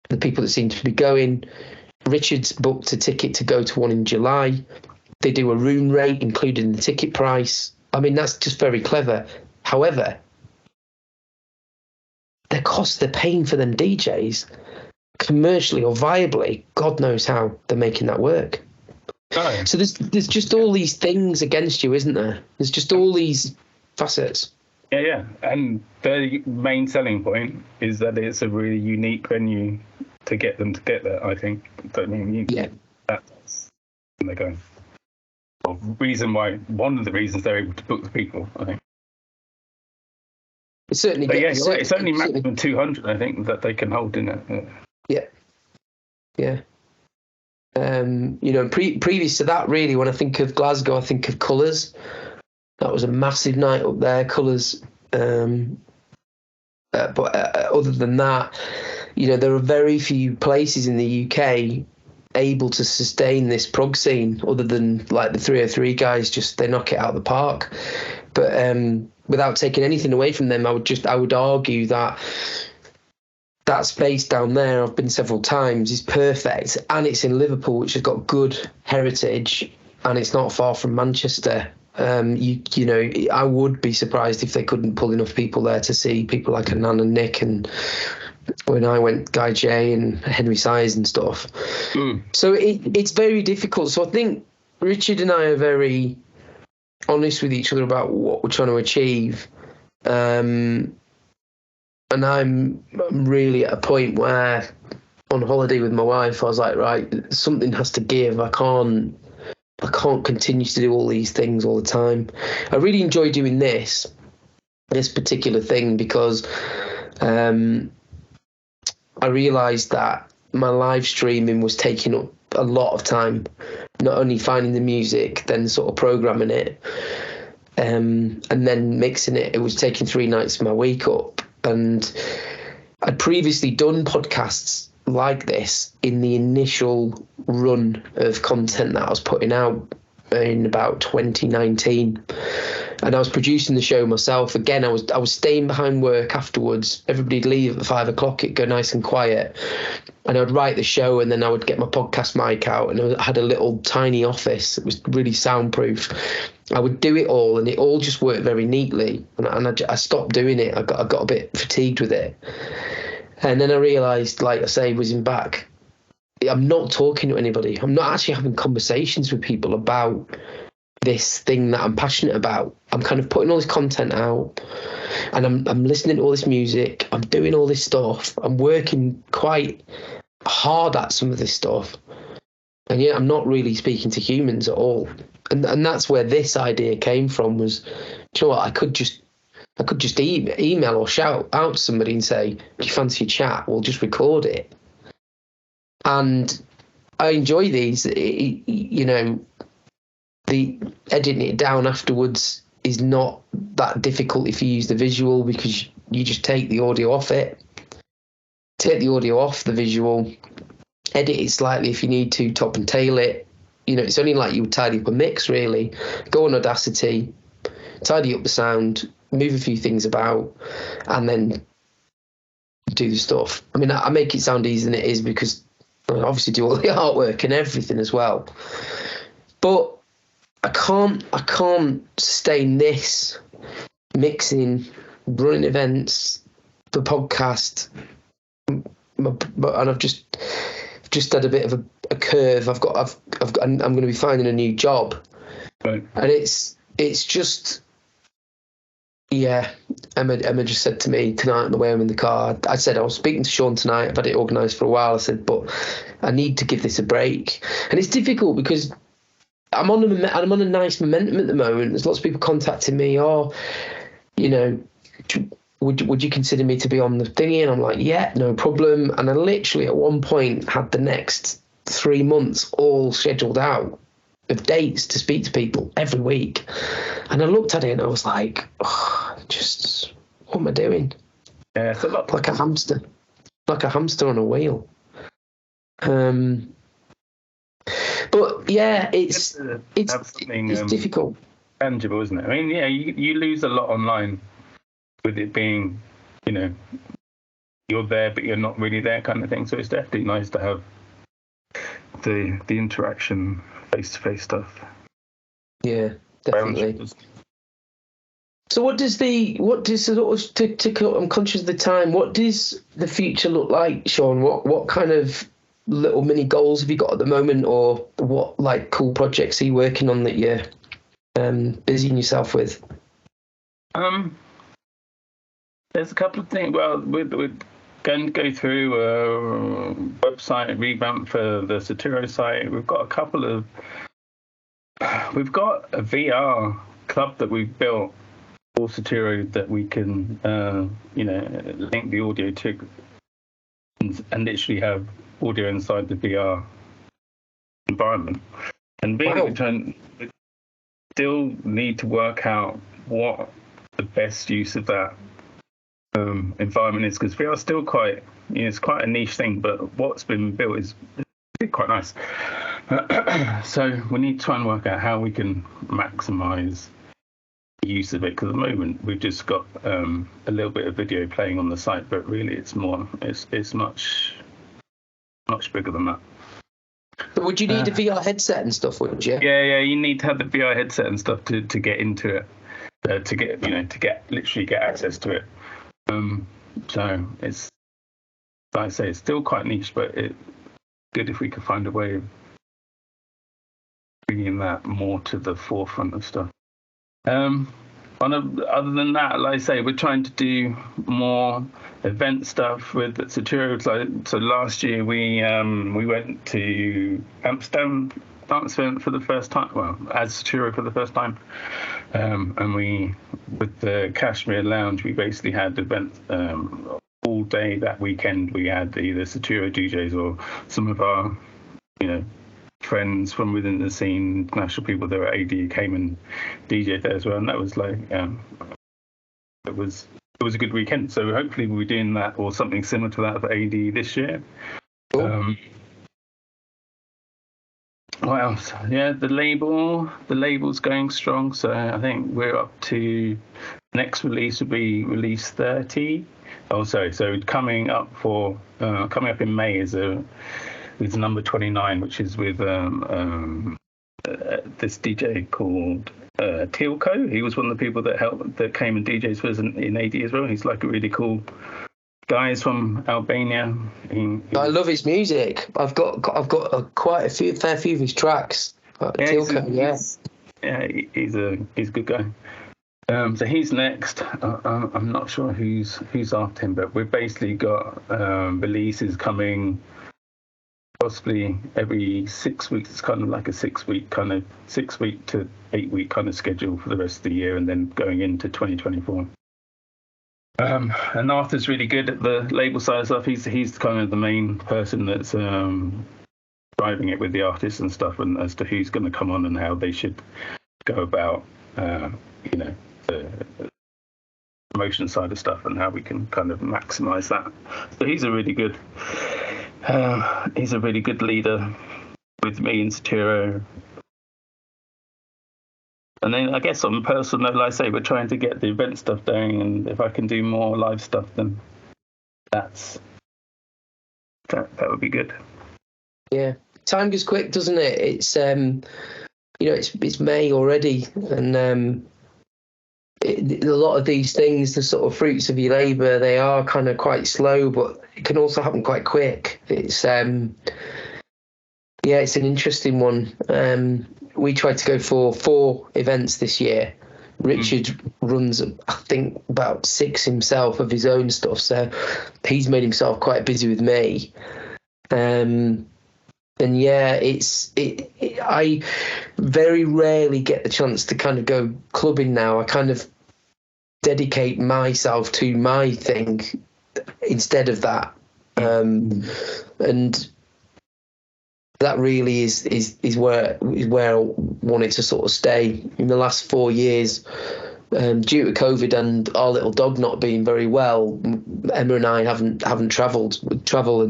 the people that seem to be going. Richard's booked a ticket to go to one in July. They do a room rate included in the ticket price. I mean, that's just very clever. However, the cost they're paying for them DJs, commercially or viably, God knows how they're making that work. Oh. So there's just all these things against you, isn't there? There's just all these facets. Yeah. And the main selling point is that it's a really unique venue to get them to get there, I think. I mean, that's when they're going. Well, one of the reasons they're able to book the people, I think. It certainly. But you're right. It's only maximum 200, I think, that they can hold in it. Yeah. You know, previous to that, really, when I think of Glasgow, I think of Colours. That was a massive night up there, Colours. But other than that, you know, there are very few places in the UK able to sustain this prog scene, other than like the 303 guys. Just they knock it out of the park. But without taking anything away from them, I would argue that space down there, I've been several times, is perfect, and it's in Liverpool, which has got good heritage, and it's not far from Manchester. You know, I would be surprised if they couldn't pull enough people there to see people like Anan and Nick, and when I went, Guy J and Henry Size and stuff. So it's very difficult. So I think Richard and I are very honest with each other about what we're trying to achieve. And I'm really at a point where, on holiday with my wife, I was like, right, something has to give. I can't continue to do all these things all the time. I really enjoy doing this particular thing, because I realised that my live streaming was taking up a lot of time, not only finding the music, then sort of programming it, and then mixing it. It was taking 3 nights of my week up. And I'd previously done podcasts like this in the initial run of content that I was putting out in about 2019, and I was producing the show myself. Again, I was staying behind work afterwards. Everybody'd leave at 5 o'clock. It'd go nice and quiet, and I'd write the show, and then I would get my podcast mic out, and I had a little tiny office. It was really soundproof. I would do it all, and it all just worked very neatly, and I stopped doing it. I got a bit fatigued with it, and then I realised, like I say, was in back, I'm not talking to anybody. I'm not actually having conversations with people about this thing that I'm passionate about. I'm kind of putting all this content out, and I'm listening to all this music. I'm doing all this stuff. I'm working quite hard at some of this stuff, and yet I'm not really speaking to humans at all. And that's where this idea came from. Was, do you know what? I could just I could just email or shout out to somebody and say, "Do you fancy a chat? We'll just record it." And I enjoy these. You know, the editing it down afterwards is not that difficult if you use the visual, because you just take the audio off it, take the audio off the visual, edit it slightly if you need to, top and tail it. You know, it's only like you would tidy up a mix, really. Go on Audacity, tidy up the sound, move a few things about, and then do the stuff. I mean, I make it sound easier than it is because I obviously do all the artwork and everything as well. But I can't sustain this, mixing, running events, the podcast, and I've just had a bit of a curve. I'm going to be finding a new job, right. And it's just, yeah. Emma just said to me tonight on the way home in the car. I said I was speaking to Shaun tonight. I've had it organised for a while. I said, but I need to give this a break, and it's difficult because I'm on a nice momentum at the moment. There's lots of people contacting me. Oh, you know, would you consider me to be on the thingy? And I'm like, yeah, no problem. And I literally at one point had the next 3 months all scheduled out of dates to speak to people every week. And I looked at it and I was like, oh, just what am I doing? Yeah, it's a lot. Like a hamster on a wheel. But yeah, it's difficult. Tangible, isn't it? I mean, yeah, you lose a lot online with it being, you know, you're there but you're not really there kind of thing. So it's definitely nice to have the interaction, face-to-face stuff. Yeah, definitely. So what does I'm conscious of the time, what does the future look like, Shaun? What kind of little mini goals have you got at the moment, or what like cool projects are you working on that you're busying yourself with? There's a couple of things. Well, we're going to go through a website revamp for the Saturo site. We've got a VR club that we've built for Saturo that we can link the audio to and literally have audio inside the VR environment. And we still need to work out what the best use of that environment is, because VR is still quite, it's quite a niche thing, but what's been built is quite nice. So we need to try and work out how we can maximize the use of it, because at the moment we've just got a little bit of video playing on the site, but really it's much bigger than that. But would you need a VR headset and stuff, wouldn't you? Yeah, you need to have the VR headset and stuff to get into it, to get access to it. So it's, like I say, it's still quite niche, but it's good if we could find a way of bringing that more to the forefront of stuff. Other than that, like I say, we're trying to do more event stuff with Saturo. So last year we went to Amsterdam dance event for the first time, well, as Saturo for the first time. And we, with the Kashmir Lounge, we basically had events all day that weekend. We had either Saturo DJs or some of our, friends from within the scene, international people that were AD came and DJed there as well. And that was like, it was a good weekend. So hopefully we'll be doing that or something similar to that for AD this year. Cool. What else? Yeah, the label's going strong. So I think we're up to, next release will be release 30. Oh, sorry. So coming up in May is number 29, which is with this DJ called Tealco. He was one of the people that came and DJs for us in AD as well. He's like a really cool guy. He's from Albania. I love his music. I've got quite a fair few of his tracks. Tealco, he's a good guy. So he's next. I'm not sure who's after him, but we've basically got releases coming possibly every 6 weeks. It's kind of like a 6 week to 8 week kind of schedule for the rest of the year, and then going into 2024. And Arthur's really good at the label side of stuff. He's kind of the main person that's driving it with the artists and stuff, and as to who's going to come on and how they should go about, the promotion side of stuff and how we can kind of maximise that. So he's a really good leader with me and Saturo. And then I guess on a personal note, like I say, we're trying to get the event stuff going, and if I can do more live stuff, then that would be good. Yeah, time goes quick, doesn't it? It's it's May already, and a lot of these things, the sort of fruits of your labour, they are kind of quite slow, but it can also happen quite quick. It's it's an interesting one. We tried to go for 4 events this year. Richard runs, I think, about 6 himself of his own stuff, so he's made himself quite busy with me. And yeah, I very rarely get the chance to kind of go clubbing now. I kind of dedicate myself to my thing instead of that. And that really is where I wanted to sort of stay. In the last 4 years, due to COVID and our little dog not being very well, Emma and I haven't travelled. Travel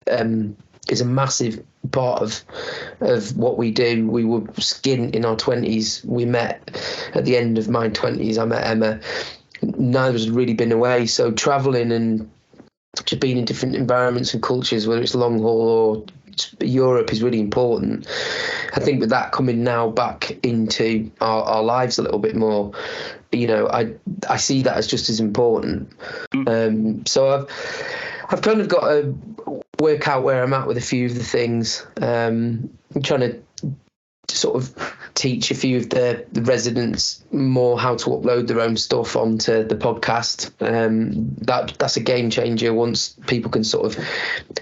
and is a massive part of what we do. We were skint in our 20s. We met at the end of my 20s. I met Emma. Neither of us had really been away, so travelling and just being in different environments and cultures, whether it's long haul or Europe, is really important. I think with that coming now back into our lives a little bit more, I see that as just as important. So I've kind of got to work out where I'm at with a few of the things. I'm trying to sort of teach a few of the residents more how to upload their own stuff onto the podcast. That's a game changer. Once people can sort of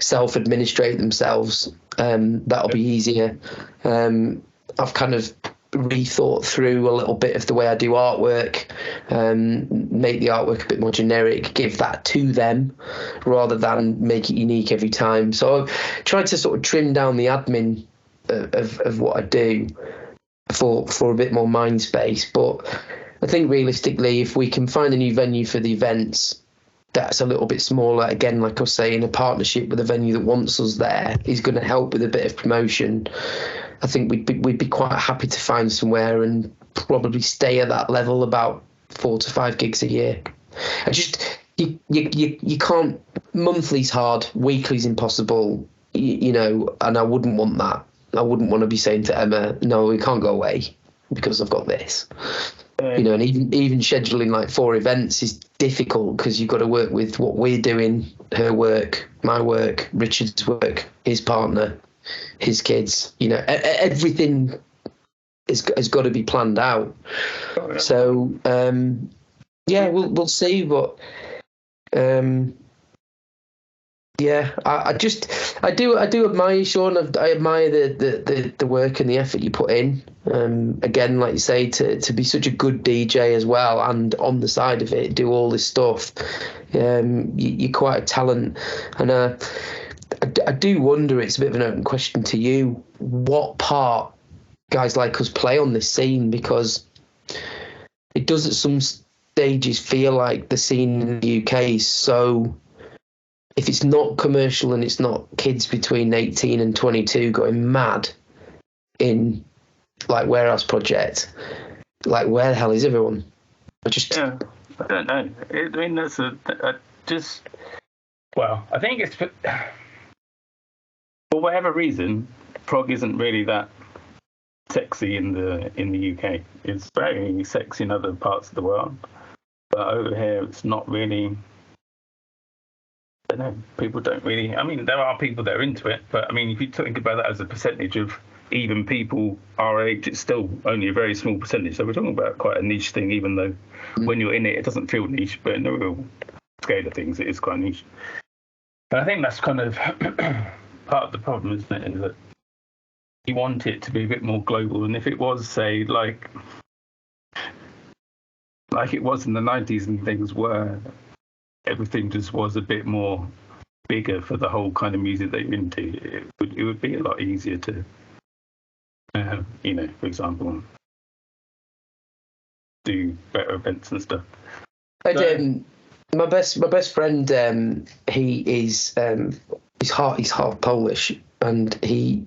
self-administrate themselves, that'll be easier. I've kind of rethought through a little bit of the way I do artwork, make the artwork a bit more generic, give that to them rather than make it unique every time. So I've tried to sort of trim down the admin of what I do for a bit more mind space. But I think realistically, if we can find a new venue for the events that's a little bit smaller, again, like I was saying, a partnership with a venue that wants us there is going to help with a bit of promotion. I think we'd be quite happy to find somewhere and probably stay at that level, about 4 to 5 gigs a year. I just you can't. Monthly's hard, weekly's impossible, and I wouldn't want that. I wouldn't want to be saying to Emma, no, we can't go away because I've got this. And even scheduling like 4 events is difficult because you've got to work with what we're doing, her work, my work, Richard's work, his partner, his kids. Everything has got to be planned out. Oh, yeah. So we'll see. But I do admire you, Shaun. I admire the work and the effort you put in. Again, like you say, to be such a good DJ as well, and on the side of it, do all this stuff. You're quite a talent, and I do wonder. It's a bit of an open question to you. What part guys like us play on this scene? Because it does at some stages feel like the scene in the UK is so. If it's not commercial and it's not kids between 18 and 22 going mad in like Warehouse Project, like where the hell is everyone? I don't know. I mean, I think it's for whatever reason, prog isn't really that sexy in the UK. It's very sexy in other parts of the world, but over here it's not really. I don't know, people don't really. I mean, there are people that are into it, but I mean, if you think about that as a percentage of even people our age, it's still only a very small percentage. So we're talking about quite a niche thing, even though when you're in it, it doesn't feel niche, but in the real scale of things, it is quite niche. And I think that's kind of part of the problem, isn't it? Is that you want it to be a bit more global, and if it was, say, like like it was in the 90s and things, where everything just was a bit more bigger for the whole kind of music that you're into, it would be a lot easier to, for example, do better events and stuff. My best friend, he's half Polish, and we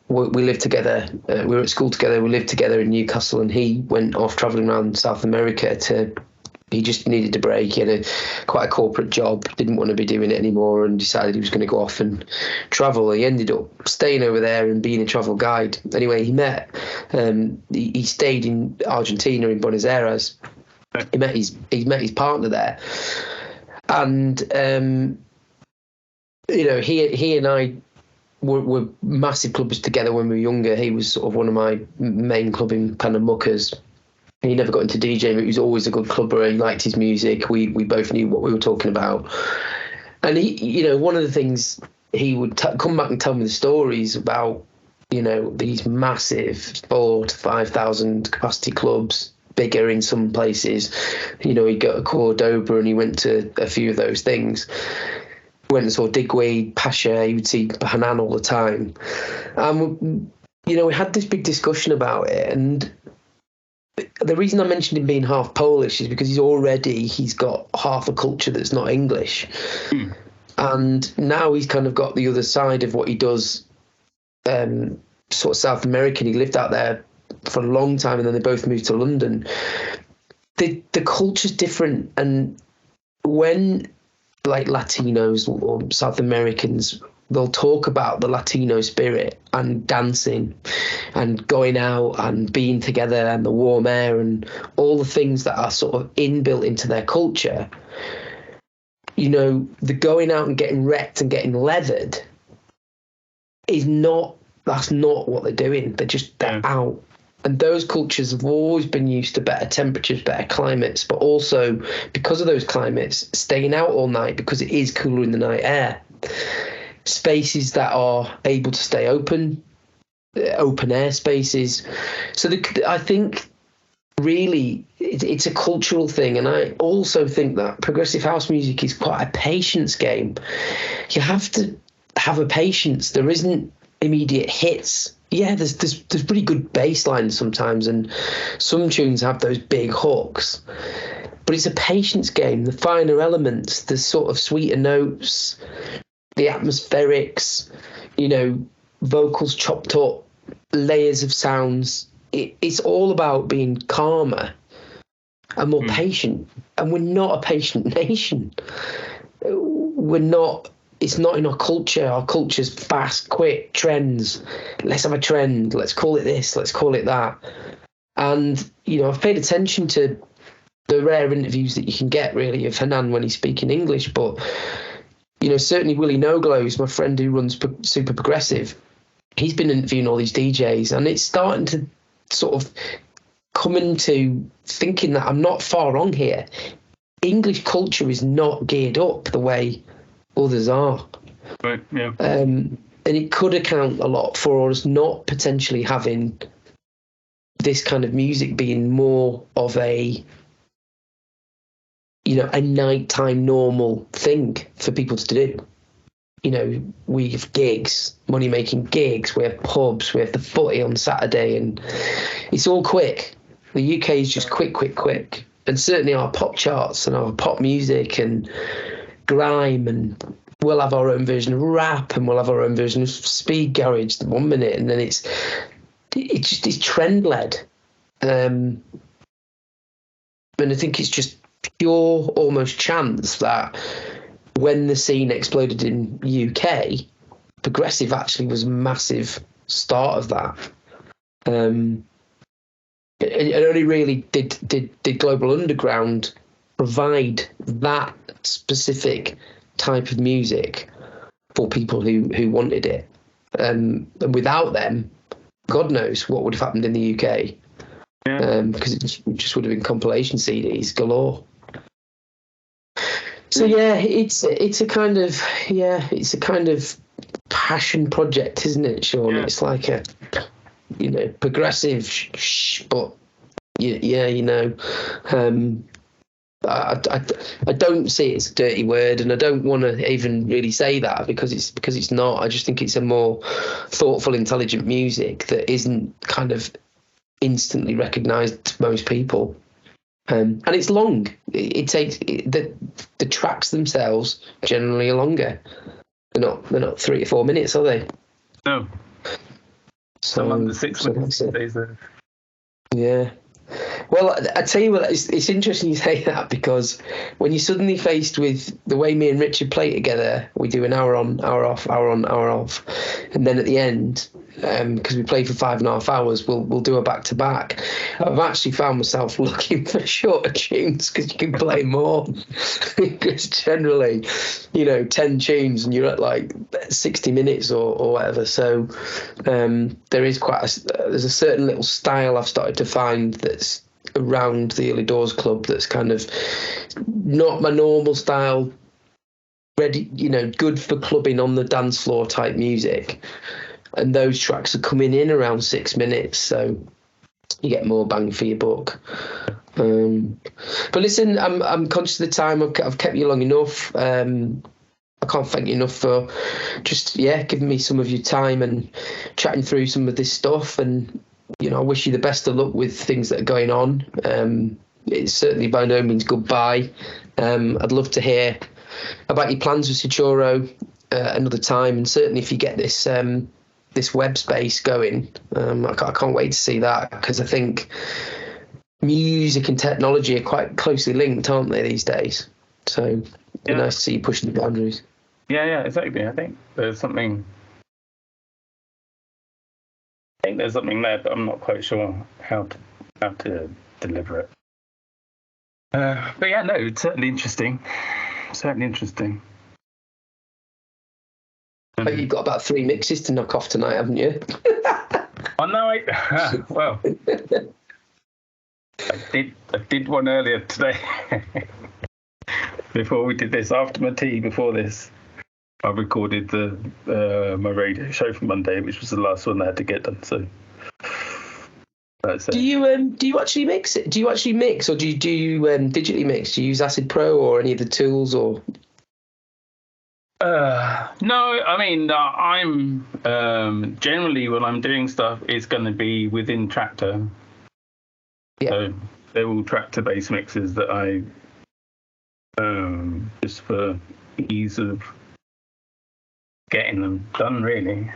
lived together. We were at school together. We lived together in Newcastle, and he went off travelling around South America he just needed a break. He had quite a corporate job, didn't want to be doing it anymore, and decided he was going to go off and travel. He ended up staying over there and being a travel guide. Anyway, he stayed in Argentina, in Buenos Aires. He met his partner there, and he and I were massive clubbers together when we were younger. He was sort of one of my main clubbing kind of muckers. He never got into DJing, but he was always a good clubber. He liked his music. We both knew what we were talking about. And he, one of the things he would come back and tell me the stories about, these massive 4,000 to 5,000 capacity clubs, bigger in some places. He'd go to Cordoba, and he went to a few of those things. Went and saw Digweed, Pasha. He would see Hanan all the time. We had this big discussion about it, and the reason I mentioned him being half Polish is because he's got half a culture that's not English. And now he's kind of got the other side of what he does, sort of South American. He lived out there for a long time, and then they both moved to London. The culture's different, and when like Latinos or South Americans, they'll talk about the Latino spirit and dancing and going out and being together and the warm air and all the things that are sort of inbuilt into their culture. The going out and getting wrecked and getting leathered that's not what they're doing. They're out. And those cultures have always been used to better temperatures, better climates, but also because of those climates, staying out all night because it is cooler in the night air. Spaces that are able to stay open air spaces. So I think really it's a cultural thing. And I also think that progressive house music is quite a patience game. You have to have a patience. There isn't immediate hits. Yeah, there's pretty good bass lines sometimes, and some tunes have those big hooks. But it's a patience game. The finer elements, the sort of sweeter notes, the atmospherics, vocals chopped up, layers of sounds. It's all about being calmer and more patient. And we're not a patient nation. We're not. It's not in our culture. Our culture's fast, quick, trends. Let's have a trend. Let's call it this. Let's call it that. And, I've paid attention to the rare interviews that you can get, really, of Hanan when he's speaking English. But, certainly Willie No-Glows, my friend who runs Super Progressive, he's been interviewing all these DJs. And it's starting to sort of come into thinking that I'm not far wrong here. English culture is not geared up the way others are. Right, yeah. And it could account a lot for us not potentially having this kind of music being more of a nighttime normal thing for people to do. We have gigs, money-making gigs, we have pubs, we have the footy on Saturday, and it's all quick. The UK is just quick. And certainly our pop charts and our pop music and grime, and we'll have our own version of rap, and we'll have our own version of speed garage 1 minute, and then it's trend led, and I think it's just pure almost chance that when the scene exploded in UK, progressive actually was a massive start of that. It only really did Global Underground provide that specific type of music for people who wanted it. And without them, God knows what would have happened in the UK. Yeah. Because it just would have been compilation CDs galore. So yeah, it's a kind of passion project, isn't it, Shaun? Yeah. It's like a progressive, but Yeah, you know. I don't see it as a dirty word, and I don't want to even really say that because it's not. I just think it's a more thoughtful, intelligent music that isn't kind of instantly recognised to most people. And it's long. It takes the tracks themselves generally are longer. They're not 3 to 4 minutes, are they? No. Some under 6 minutes these days. Yeah. Well, I tell you what, it's interesting you say that, because when you're suddenly faced with the way me and Richard play together, we do an hour on, hour off, hour on, hour off, and then at the end, because we play for 5.5 hours, we'll do a back to back. I've actually found myself looking for shorter tunes because you can play more. Because generally, 10 tunes and you're at like 60 minutes or whatever. So there is there's a certain little style I've started to find that's around the Early Doors Club that's kind of not my normal style, ready, good for clubbing on the dance floor type music. And those tracks are coming in around 6 minutes, so you get more bang for your buck. But listen, I'm conscious of the time. I've kept you long enough. I can't thank you enough for just giving me some of your time and chatting through some of this stuff. And I wish you the best of luck with things that are going on. It's certainly by no means goodbye. I'd love to hear about your plans with Saturo another time, and certainly if you get this this web space going, I can't wait to see that, because I think music and technology are quite closely linked, aren't they, these days? So it'd be nice to see you pushing the boundaries. Yeah, exactly. I think there's something there, but I'm not quite sure how to deliver it. But yeah, no, it's certainly interesting. But you've got about 3 mixes to knock off tonight, haven't you? Oh no, well, I did one earlier today. Before we did this, after my tea, before this, I recorded my radio show for Monday, which was the last one I had to get done. So that's it. Do you actually mix it? Do you actually mix, or do you digitally mix? Do you use Acid Pro or any of the tools, or? No, I mean, I'm generally when I'm doing stuff, it's going to be within Traktor. Yeah. So they're all Traktor-based mixes that I just for ease of getting them done, really.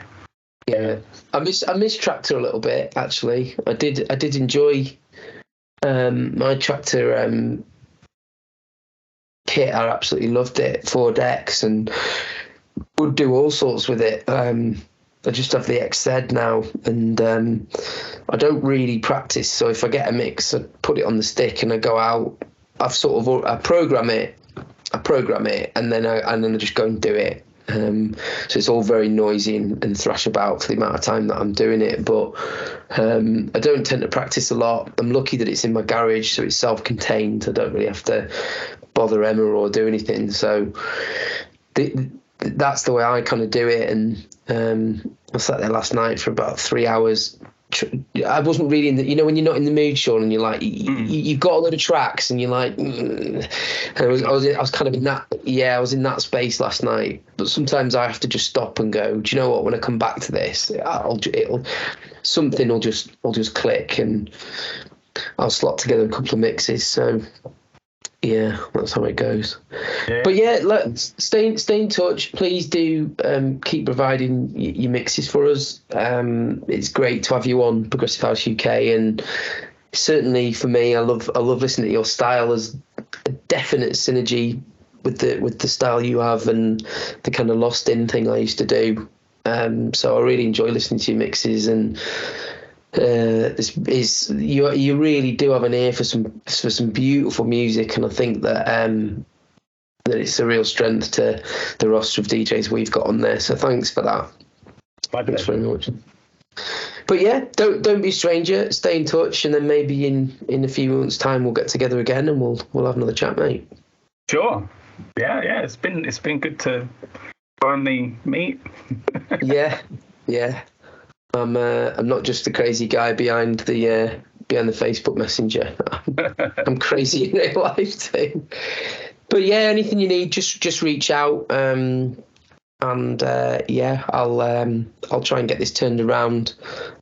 Yeah, I miss Traktor a little bit, actually. I did enjoy my Traktor kit. I absolutely loved it. 4 decks, and would do all sorts with it. I just have the XZ now, and I don't really practice. So if I get a mix, I put it on the stick and I go out. I program it, and then I just go and do it. So it's all very noisy and thrash about for the amount of time that I'm doing it. But I don't tend to practice a lot. I'm lucky that it's in my garage, so it's self-contained. I don't really have to bother Emma or do anything. So that's the way I kind of do it. And I sat there last night for about 3 hours. I wasn't really in the, when you're not in the mood, Shaun, and you're like, you've got a load of tracks, and you're like, and I was kind of in that, I was in that space last night. But sometimes I have to just stop and go, do you know what? When I come back to this, something will just click, and I'll slot together a couple of mixes. So yeah, that's how it goes. Yeah. But yeah, look, stay in touch. Please do keep providing your mixes for us. It's great to have you on Progressive House UK, and certainly for me, I love listening to your style. There's a definite synergy with the style you have and the kind of lost in thing I used to do. So I really enjoy listening to your mixes, and you really do have an ear for some beautiful music, and I think that that it's a real strength to the roster of DJs we've got on there. So thanks for that. Thanks very much. But yeah, don't be a stranger. Stay in touch, and then maybe in a few months' time we'll get together again and we'll have another chat, mate. Sure. Yeah. It's been good to finally meet. Yeah. I'm not just the crazy guy behind the behind the Facebook Messenger. I'm crazy in real life too. But yeah, anything you need, just reach out. Yeah, I'll try and get this turned around.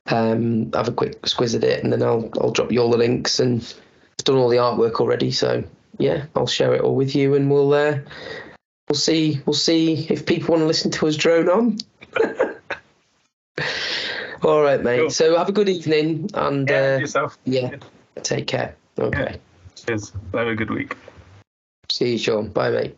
Have a quick squiz at it, and then I'll drop you all the links. And I've done all the artwork already, so yeah, I'll share it all with you, and we'll see if people want to listen to us drone on. All right, mate. Cool. So have a good evening, and yourself. Yeah, take care. Okay. Yeah. Cheers. Have a good week. See you, Shaun. Bye, mate.